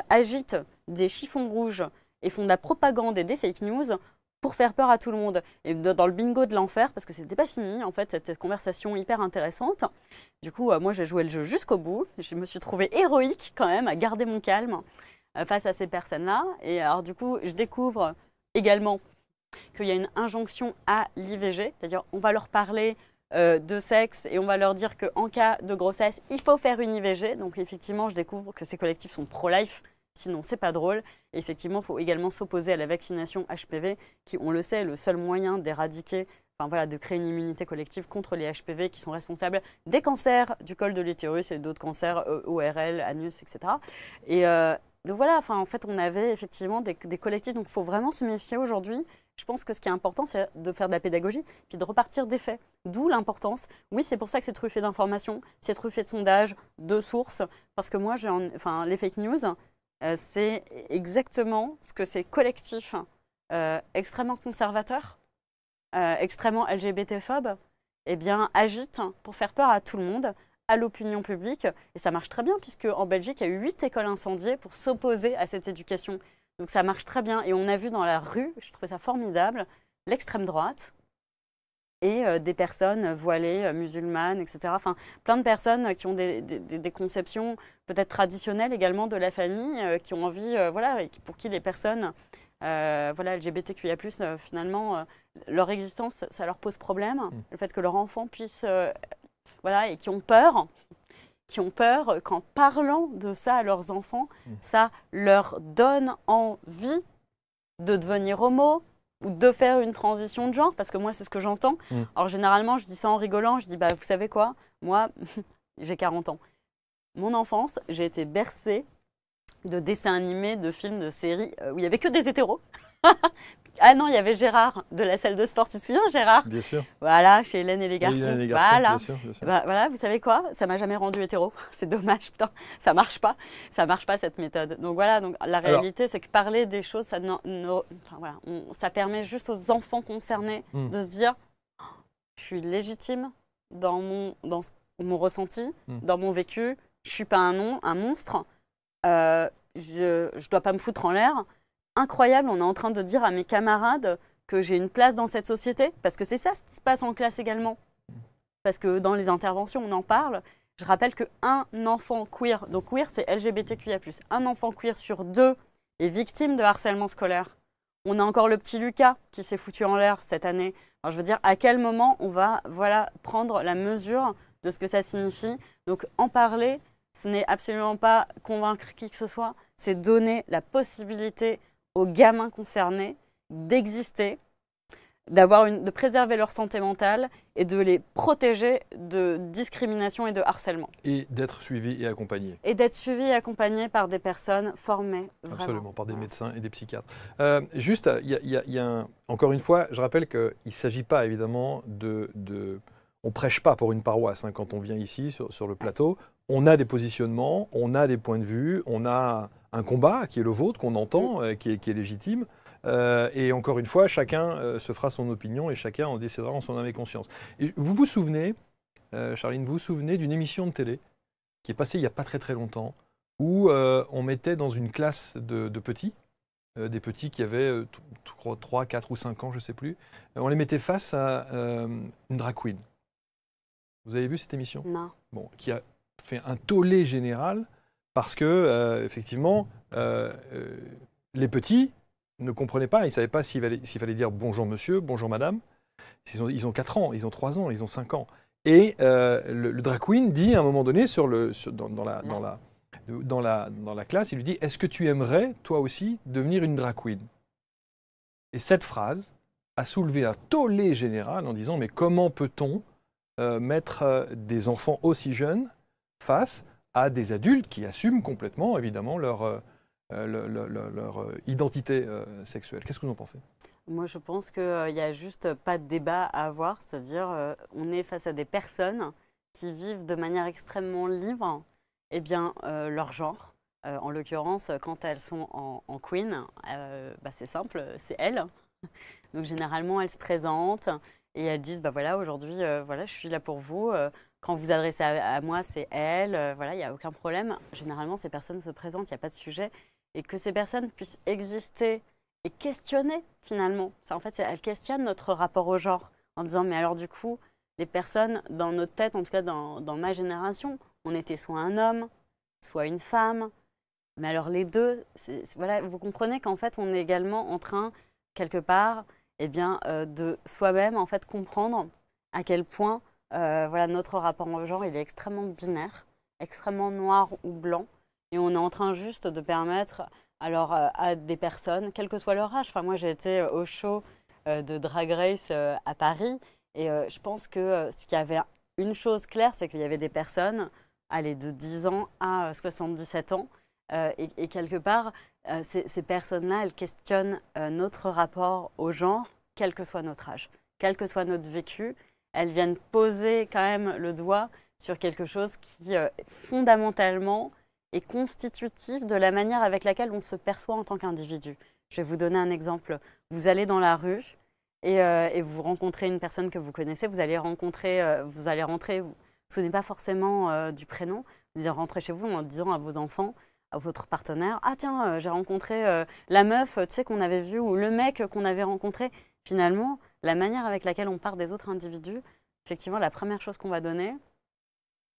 agitent des chiffons rouges et font de la propagande et des fake news pour faire peur à tout le monde. Et dans le bingo de l'enfer, parce que c'était pas fini, en fait, cette conversation hyper intéressante. Du coup, moi, j'ai joué le jeu jusqu'au bout. Je me suis trouvée héroïque quand même à garder mon calme face à ces personnes-là. Et alors, du coup, je découvre également qu'il y a une injonction à l'IVG, c'est-à-dire on va leur parler de sexe et on va leur dire qu'en cas de grossesse, il faut faire une IVG. Donc effectivement, je découvre que ces collectifs sont pro-life, sinon c'est pas drôle. Et effectivement, il faut également s'opposer à la vaccination HPV, qui, on le sait, est le seul moyen d'éradiquer, de créer une immunité collective contre les HPV qui sont responsables des cancers du col de l'utérus et d'autres cancers ORL, anus, etc. Et donc voilà, en fait, on avait effectivement des collectifs, donc il faut vraiment se méfier aujourd'hui. Je pense que ce qui est important, c'est de faire de la pédagogie, puis de repartir des faits. D'où l'importance. Oui, c'est pour ça que c'est truffé d'informations, c'est truffé de sondages, de sources, parce que moi, les fake news, c'est exactement ce que ces collectifs extrêmement conservateurs, extrêmement LGBT-phobes, eh bien, agitent pour faire peur à tout le monde, à l'opinion publique. Et ça marche très bien, puisque en Belgique, il y a eu 8 écoles incendiées pour s'opposer à cette éducation. Donc ça marche très bien. Et on a vu dans la rue, je trouvais ça formidable, l'extrême droite et des personnes voilées, musulmanes, etc. Enfin, plein de personnes qui ont des conceptions peut-être traditionnelles également de la famille, qui ont envie, voilà, et pour qui les personnes voilà, LGBTQIA+, finalement, leur existence, ça leur pose problème. Le fait que leur enfant puisse... voilà, et qui ont peur qu'en parlant de ça à leurs enfants, ça leur donne envie de devenir homo ou de faire une transition de genre, parce que moi, c'est ce que j'entends. Alors, généralement, je dis ça en rigolant, je dis, bah, vous savez quoi, moi, j'ai 40 ans. Mon enfance, j'ai été bercée de dessins animés, de films, de séries où il n'y avait que des hétéros. Ah non, il y avait Gérard de la salle de sport. Tu te souviens, Gérard? Bien sûr. Voilà, chez Hélène et les garçons. Hélène et les garçons, voilà. bien sûr, bien sûr. Bah, voilà, vous savez quoi? Ça m'a jamais rendu hétéro. C'est dommage, putain. Ça marche pas. Ça marche pas cette méthode. Donc voilà, donc la réalité, c'est que parler des choses, ça, enfin, voilà, ça permet juste aux enfants concernés de se dire, je suis légitime dans mon ressenti, dans mon vécu. Je suis pas un monstre. Je dois pas me foutre en l'air. Incroyable, on est en train de dire à mes camarades que j'ai une place dans cette société, parce que c'est ça ce qui se passe en classe également. Parce que dans les interventions, on en parle. Je rappelle qu'un enfant queer, donc queer c'est LGBTQIA+, un enfant queer sur 2 est victime de harcèlement scolaire. On a encore le petit Lucas qui s'est foutu en l'air cette année. Alors je veux dire, à quel moment on va prendre la mesure de ce que ça signifie. Donc en parler, ce n'est absolument pas convaincre qui que ce soit, c'est donner la possibilité aux gamins concernés d'exister, de préserver leur santé mentale et de les protéger de discrimination et de harcèlement. Et d'être suivis et accompagnés. Et d'être suivis et accompagnés par des personnes formées, vraiment. Absolument, par des médecins et des psychiatres. Juste, encore une fois, je rappelle qu'il ne s'agit pas évidemment on ne prêche pas pour une paroisse quand on vient ici sur le plateau. On a des positionnements, on a des points de vue, on a un combat qui est le vôtre, qu'on entend, qui est légitime. Et encore une fois, chacun se fera son opinion et chacun en décidera en son âme et conscience. Et vous vous souvenez, Charline, vous vous souvenez d'une émission de télé qui est passée il n'y a pas très très longtemps, où on mettait dans une classe de petits, des petits qui avaient 3, 4 ou 5 ans, je ne sais plus, on les mettait face à une drag queen. Vous avez vu cette émission? Non. Bon, qui a fait un tollé général parce que, effectivement, les petits ne comprenaient pas, ils ne savaient pas s'il fallait dire bonjour monsieur, bonjour madame. Ils ont 4 ans, ils ont 3 ans, ils ont 5 ans. Et le drag queen dit à un moment donné dans la classe, il lui dit « Est-ce que tu aimerais, toi aussi, devenir une drag queen ?» Et cette phrase a soulevé un tollé général en disant « Mais comment peut-on mettre des enfants aussi jeunes face à des adultes qui assument complètement, évidemment, leur identité sexuelle ?» Qu'est-ce que vous en pensez? Moi, je pense qu'il n'y a juste pas de débat à avoir, c'est-à-dire on est face à des personnes qui vivent de manière extrêmement libre leur genre. En l'occurrence, quand elles sont en queen, c'est simple, c'est elles. Donc généralement, elles se présentent et elles disent, voilà, aujourd'hui, je suis là pour vous. Quand vous adressez à moi, c'est elle. Voilà, il n'y a aucun problème. Généralement, ces personnes se présentent, il n'y a pas de sujet. Et que ces personnes puissent exister et questionner, finalement. En fait, elles questionnent notre rapport au genre en disant, mais alors du coup, les personnes dans notre tête, en tout cas dans ma génération, on était soit un homme, soit une femme. Mais alors les deux, voilà, vous comprenez qu'en fait, on est également en train, quelque part, de soi-même en fait comprendre à quel point notre rapport au genre il est extrêmement binaire, extrêmement noir ou blanc, et on est en train juste de permettre à des personnes, quel que soit leur âge. Enfin, moi j'ai été au show de Drag Race à Paris, et je pense que ce qu'il y avait une chose claire, c'est qu'il y avait des personnes de 10 ans à 77 ans, et quelque part ces personnes-là, elles questionnent notre rapport au genre, quel que soit notre âge, quel que soit notre vécu. Elles viennent poser quand même le doigt sur quelque chose qui, fondamentalement, est constitutif de la manière avec laquelle on se perçoit en tant qu'individu. Je vais vous donner un exemple. Vous allez dans la rue et vous rencontrez une personne que vous connaissez, vous allez rentrer, vous ne vous souvenez pas forcément du prénom, vous allez rentrer chez vous en disant à vos enfants, à votre partenaire, ah tiens, j'ai rencontré la meuf, tu sais, qu'on avait vue, ou le mec qu'on avait rencontré. Finalement, la manière avec laquelle on part des autres individus, effectivement, la première chose qu'on va donner,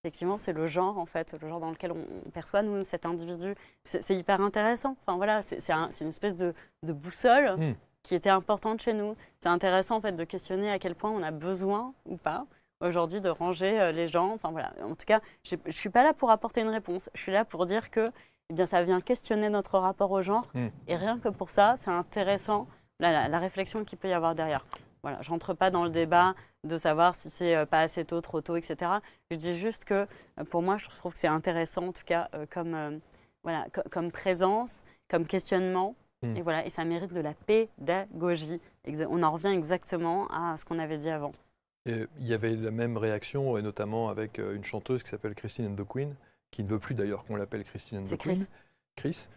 effectivement, c'est le genre, en fait, le genre dans lequel on perçoit, nous, cet individu. C'est hyper intéressant. Enfin, voilà, c'est une espèce de boussole qui était importante chez nous. C'est intéressant, en fait, de questionner à quel point on a besoin, ou pas, aujourd'hui, de ranger les gens. Enfin, voilà. En tout cas, je ne suis pas là pour apporter une réponse. Je suis là pour dire que eh bien, ça vient questionner notre rapport au genre. Et rien que pour ça, c'est intéressant, la réflexion qu'il peut y avoir derrière. Voilà, je ne rentre pas dans le débat de savoir si c'est pas assez tôt, trop tôt, etc. Je dis juste que pour moi, je trouve que c'est intéressant, en tout cas, voilà, comme présence, comme questionnement. Et voilà, et ça mérite de la pédagogie. On en revient exactement à ce qu'on avait dit avant. Et il y avait la même réaction, et notamment avec une chanteuse qui s'appelle Christine and the Queen, qui ne veut plus d'ailleurs qu'on l'appelle Christine and the Queen. Chris.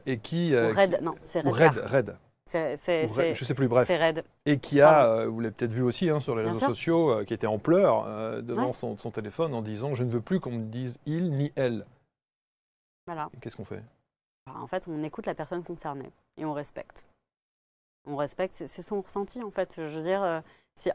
Et qui... Ou Red, non, c'est Red. Red. Je ne sais plus, bref. C'est Red. Et qui a, vous l'avez peut-être vu aussi sur les Bien réseaux sûr. sociaux, qui était en pleurs devant son téléphone en disant « Je ne veux plus qu'on me dise il ni elle ». Voilà. Qu'est-ce qu'on fait? Alors, en fait, on écoute la personne concernée et on respecte. On respecte, c'est son ressenti, en fait. Je veux dire,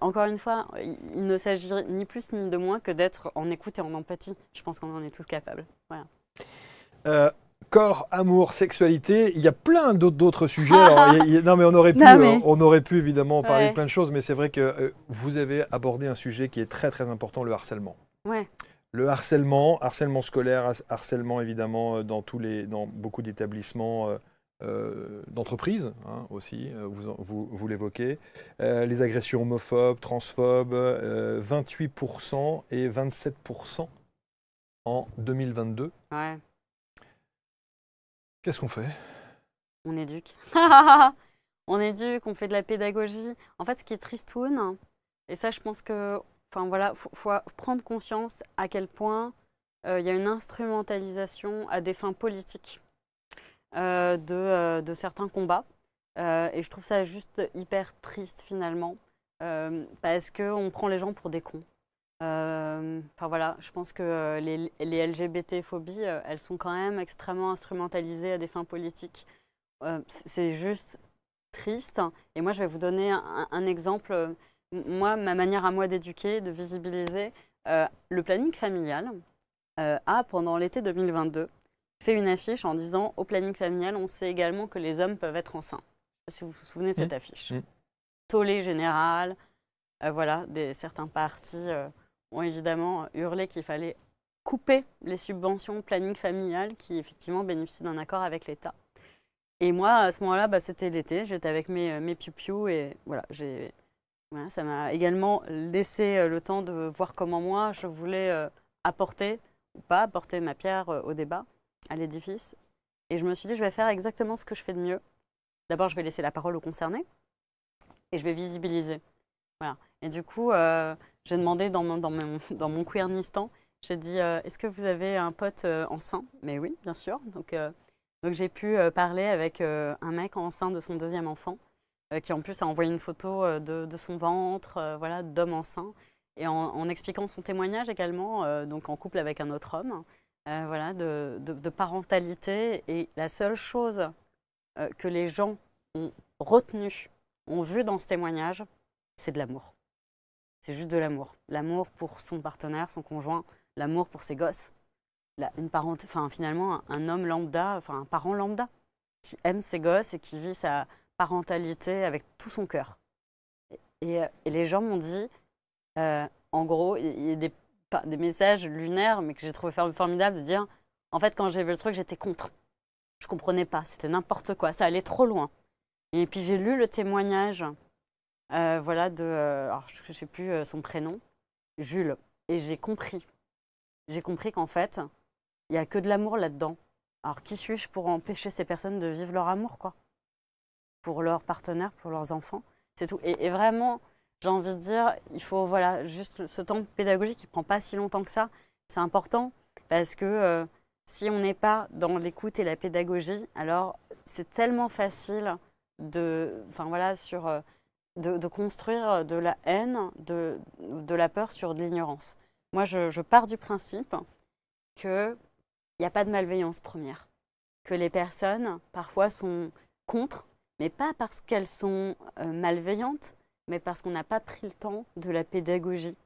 encore une fois, il ne s'agit ni plus ni de moins que d'être en écoute et en empathie. Je pense qu'on en est tous capables. Voilà. Corps, amour, sexualité, il y a plein d'autres sujets. Alors, non, mais on aurait pu évidemment parler de plein de choses, mais c'est vrai que vous avez abordé un sujet qui est très très important, le harcèlement. Ouais. Le harcèlement scolaire, harcèlement évidemment dans beaucoup d'établissements, d'entreprises aussi, vous l'évoquez. Les agressions homophobes, transphobes, 28% et 27% en 2022. Ouais. Qu'est-ce qu'on fait? On éduque. On éduque, on fait de la pédagogie. En fait, ce qui est tristoun, et ça, je pense que, enfin voilà, faut prendre conscience à quel point il y a une instrumentalisation à des fins politiques de certains combats. Et je trouve ça juste hyper triste finalement, parce qu'on prend les gens pour des cons. Enfin voilà, je pense que les LGBT-phobies, elles sont quand même extrêmement instrumentalisées à des fins politiques. C'est juste triste. Et moi, je vais vous donner un exemple. Moi, ma manière à moi d'éduquer, de visibiliser, le planning familial a, pendant l'été 2022, fait une affiche en disant au planning familial, on sait également que les hommes peuvent être enceints. Je ne sais pas si vous vous souvenez de cette affiche. Tollé général, voilà, certains partis ont évidemment hurlé qu'il fallait couper les subventions planning familial qui effectivement bénéficient d'un accord avec l'État. Et moi, à ce moment-là, c'était l'été, j'étais avec mes piou-piou et voilà, ça m'a également laissé le temps de voir comment moi, je voulais apporter ou pas apporter ma pierre au débat, à l'édifice. Et je me suis dit, je vais faire exactement ce que je fais de mieux. D'abord, je vais laisser la parole aux concernés et je vais visibiliser. Voilà. Et du coup, j'ai demandé dans mon queernistan, j'ai dit, est-ce que vous avez un pote enceint? Mais oui, bien sûr. Donc j'ai pu parler avec un mec enceint de son deuxième enfant, qui en plus a envoyé une photo de son ventre, voilà, d'homme enceint, et en expliquant son témoignage également, donc en couple avec un autre homme, voilà, de parentalité. Et la seule chose que les gens ont retenue, ont vu dans ce témoignage, c'est de l'amour. C'est juste de l'amour. L'amour pour son partenaire, son conjoint, l'amour pour ses gosses. Finalement, un homme lambda, un parent lambda, qui aime ses gosses et qui vit sa parentalité avec tout son cœur. Et les gens m'ont dit, en gros, il y a des messages lunaires, mais que j'ai trouvé formidable, de dire, en fait, quand j'ai vu le truc, j'étais contre. Je ne comprenais pas, c'était n'importe quoi, ça allait trop loin. Et puis j'ai lu le témoignage, voilà, alors je ne sais plus son prénom, Jules, et j'ai compris. J'ai compris qu'en fait, il n'y a que de l'amour là-dedans. Alors qui suis-je pour empêcher ces personnes de vivre leur amour, quoi? Pour leurs partenaires, pour leurs enfants, c'est tout. Et vraiment, j'ai envie de dire, il faut voilà, juste ce temps pédagogique qui ne prend pas si longtemps que ça, c'est important parce que si on n'est pas dans l'écoute et la pédagogie, alors c'est tellement facile enfin, voilà, de construire de la haine, de la peur sur de l'ignorance. Moi, je pars du principe qu'il n'y a pas de malveillance première, que les personnes parfois sont contre, mais pas parce qu'elles sont malveillantes, mais parce qu'on n'a pas pris le temps de la pédagogie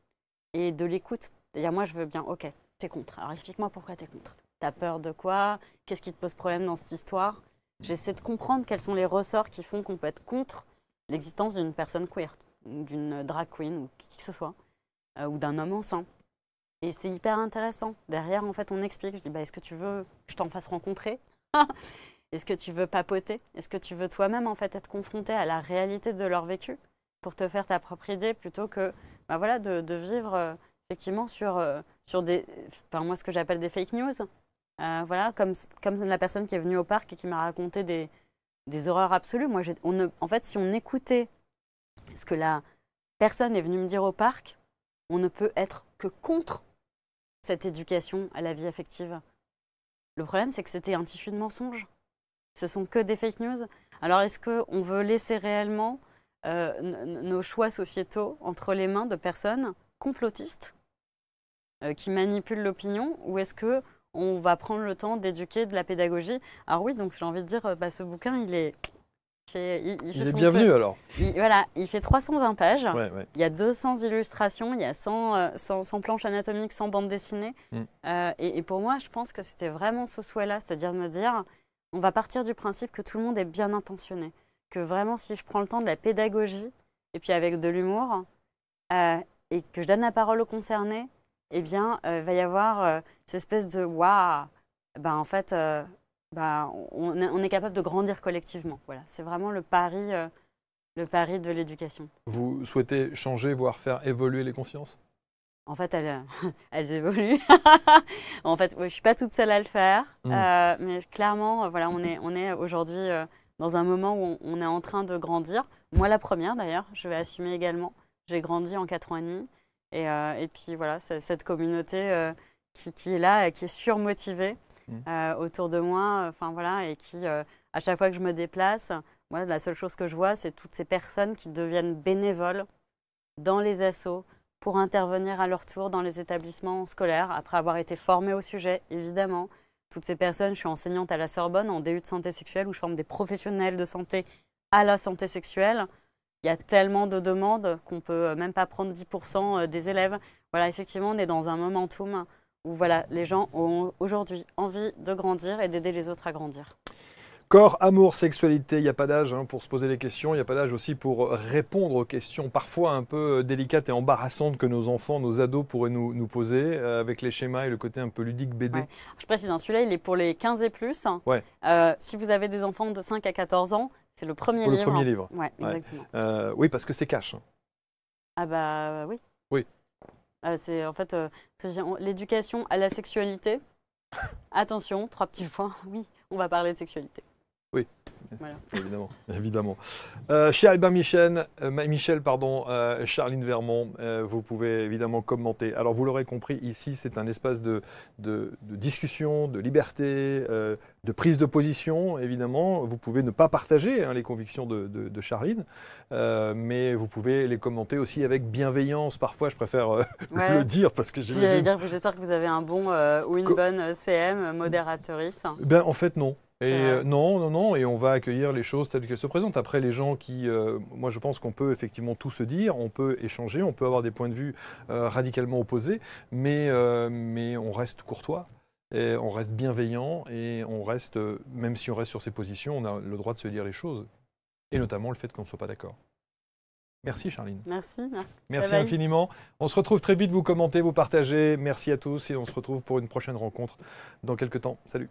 et de l'écoute. C'est-à-dire, moi, je veux bien, ok, t'es contre. Alors, explique-moi pourquoi t'es contre. T'as peur de quoi? Qu'est-ce qui te pose problème dans cette histoire? J'essaie de comprendre quels sont les ressorts qui font qu'on peut être contre l'existence d'une personne queer, d'une drag queen, ou qui que ce soit, ou d'un homme enceint. Et c'est hyper intéressant. Derrière, en fait, on explique. Je dis, bah, est-ce que tu veux que je t'en fasse rencontrer? Est-ce que tu veux papoter? Est-ce que tu veux toi-même, en fait, être confronté à la réalité de leur vécu pour te faire ta propre idée plutôt que bah, voilà, de vivre effectivement sur des, enfin, moi, ce que j'appelle des fake news. Voilà, comme la personne qui est venue au parc et qui m'a raconté des horreurs absolues. Moi, en fait, si on écoutait ce que la personne est venue me dire au parc, on ne peut être que contre cette éducation à la vie affective. Le problème, c'est que c'était un tissu de mensonges. Ce sont que des fake news. Alors, est-ce qu'on veut laisser réellement nos choix sociétaux entre les mains de personnes complotistes qui manipulent l'opinion, ou est-ce que on va prendre le temps d'éduquer, de la pédagogie? Alors oui, donc j'ai envie de dire, bah, ce bouquin, il est bienvenu alors. Voilà, il fait 320 pages. Ouais, ouais. Il y a 200 illustrations, il y a 100 planches anatomiques, 100 bandes dessinées. Et pour moi, je pense que c'était vraiment ce souhait-là, c'est-à-dire de me dire, on va partir du principe que tout le monde est bien intentionné. Que vraiment, si je prends le temps de la pédagogie, et puis avec de l'humour, et que je donne la parole aux concernés, eh bien, il va y avoir cette espèce de « waouh ». Ben, en fait, on est capable de grandir collectivement. Voilà, c'est vraiment le pari de l'éducation. Vous souhaitez changer, voire faire évoluer les consciences? En fait, elles évoluent. En fait, je ne suis pas toute seule à le faire. Mais clairement, voilà, on est aujourd'hui dans un moment où on est en train de grandir. Moi, la première d'ailleurs, je vais assumer également. J'ai grandi en 4 ans et demi. Et puis voilà, cette communauté qui est là, qui est surmotivée autour de moi, enfin voilà, et qui, à chaque fois que je me déplace, moi, la seule chose que je vois, c'est toutes ces personnes qui deviennent bénévoles dans les assos pour intervenir à leur tour dans les établissements scolaires, après avoir été formées au sujet, évidemment. Toutes ces personnes, je suis enseignante à la Sorbonne en DU de santé sexuelle, où je forme des professionnels de santé à la santé sexuelle. Il y a tellement de demandes qu'on ne peut même pas prendre 10% des élèves. Voilà, effectivement, on est dans un momentum où voilà, les gens ont aujourd'hui envie de grandir et d'aider les autres à grandir. Corps, amour, sexualité, il n'y a pas d'âge pour se poser les questions, il n'y a pas d'âge aussi pour répondre aux questions parfois un peu délicates et embarrassantes que nos enfants, nos ados pourraient nous poser, avec les schémas et le côté un peu ludique BD. Ouais. Je précise, celui-là, il est pour les 15 et plus. Ouais. Si vous avez des enfants de 5 à 14 ans, c'est le premier livre. Le premier livre. Ouais, exactement. Oui, parce que c'est cash. Ah bah oui. Oui. C'est en fait l'éducation à la sexualité. Attention, 3 petits points. Oui, on va parler de sexualité. Oui, voilà. évidemment. Cher Albin Michel, Charline Vermont, vous pouvez évidemment commenter. Alors vous l'aurez compris, ici c'est un espace de discussion, de liberté, de prise de position, évidemment. Vous pouvez ne pas partager les convictions de Charline, mais vous pouvez les commenter aussi avec bienveillance. Parfois, je préfère le dire parce que j'espère que vous avez un bon ou une bonne CM, modératrice. Ben, en fait, non. Et non, et on va accueillir les choses telles qu'elles se présentent. Après, les gens qui, moi je pense qu'on peut effectivement tout se dire, on peut échanger, on peut avoir des points de vue radicalement opposés, mais on reste courtois, et on reste bienveillant, et on reste, même si on reste sur ses positions, on a le droit de se dire les choses, et notamment le fait qu'on ne soit pas d'accord. Merci Charline. Merci. Merci infiniment. On se retrouve très vite, vous commentez, vous partagez. Merci à tous, et on se retrouve pour une prochaine rencontre dans quelques temps. Salut.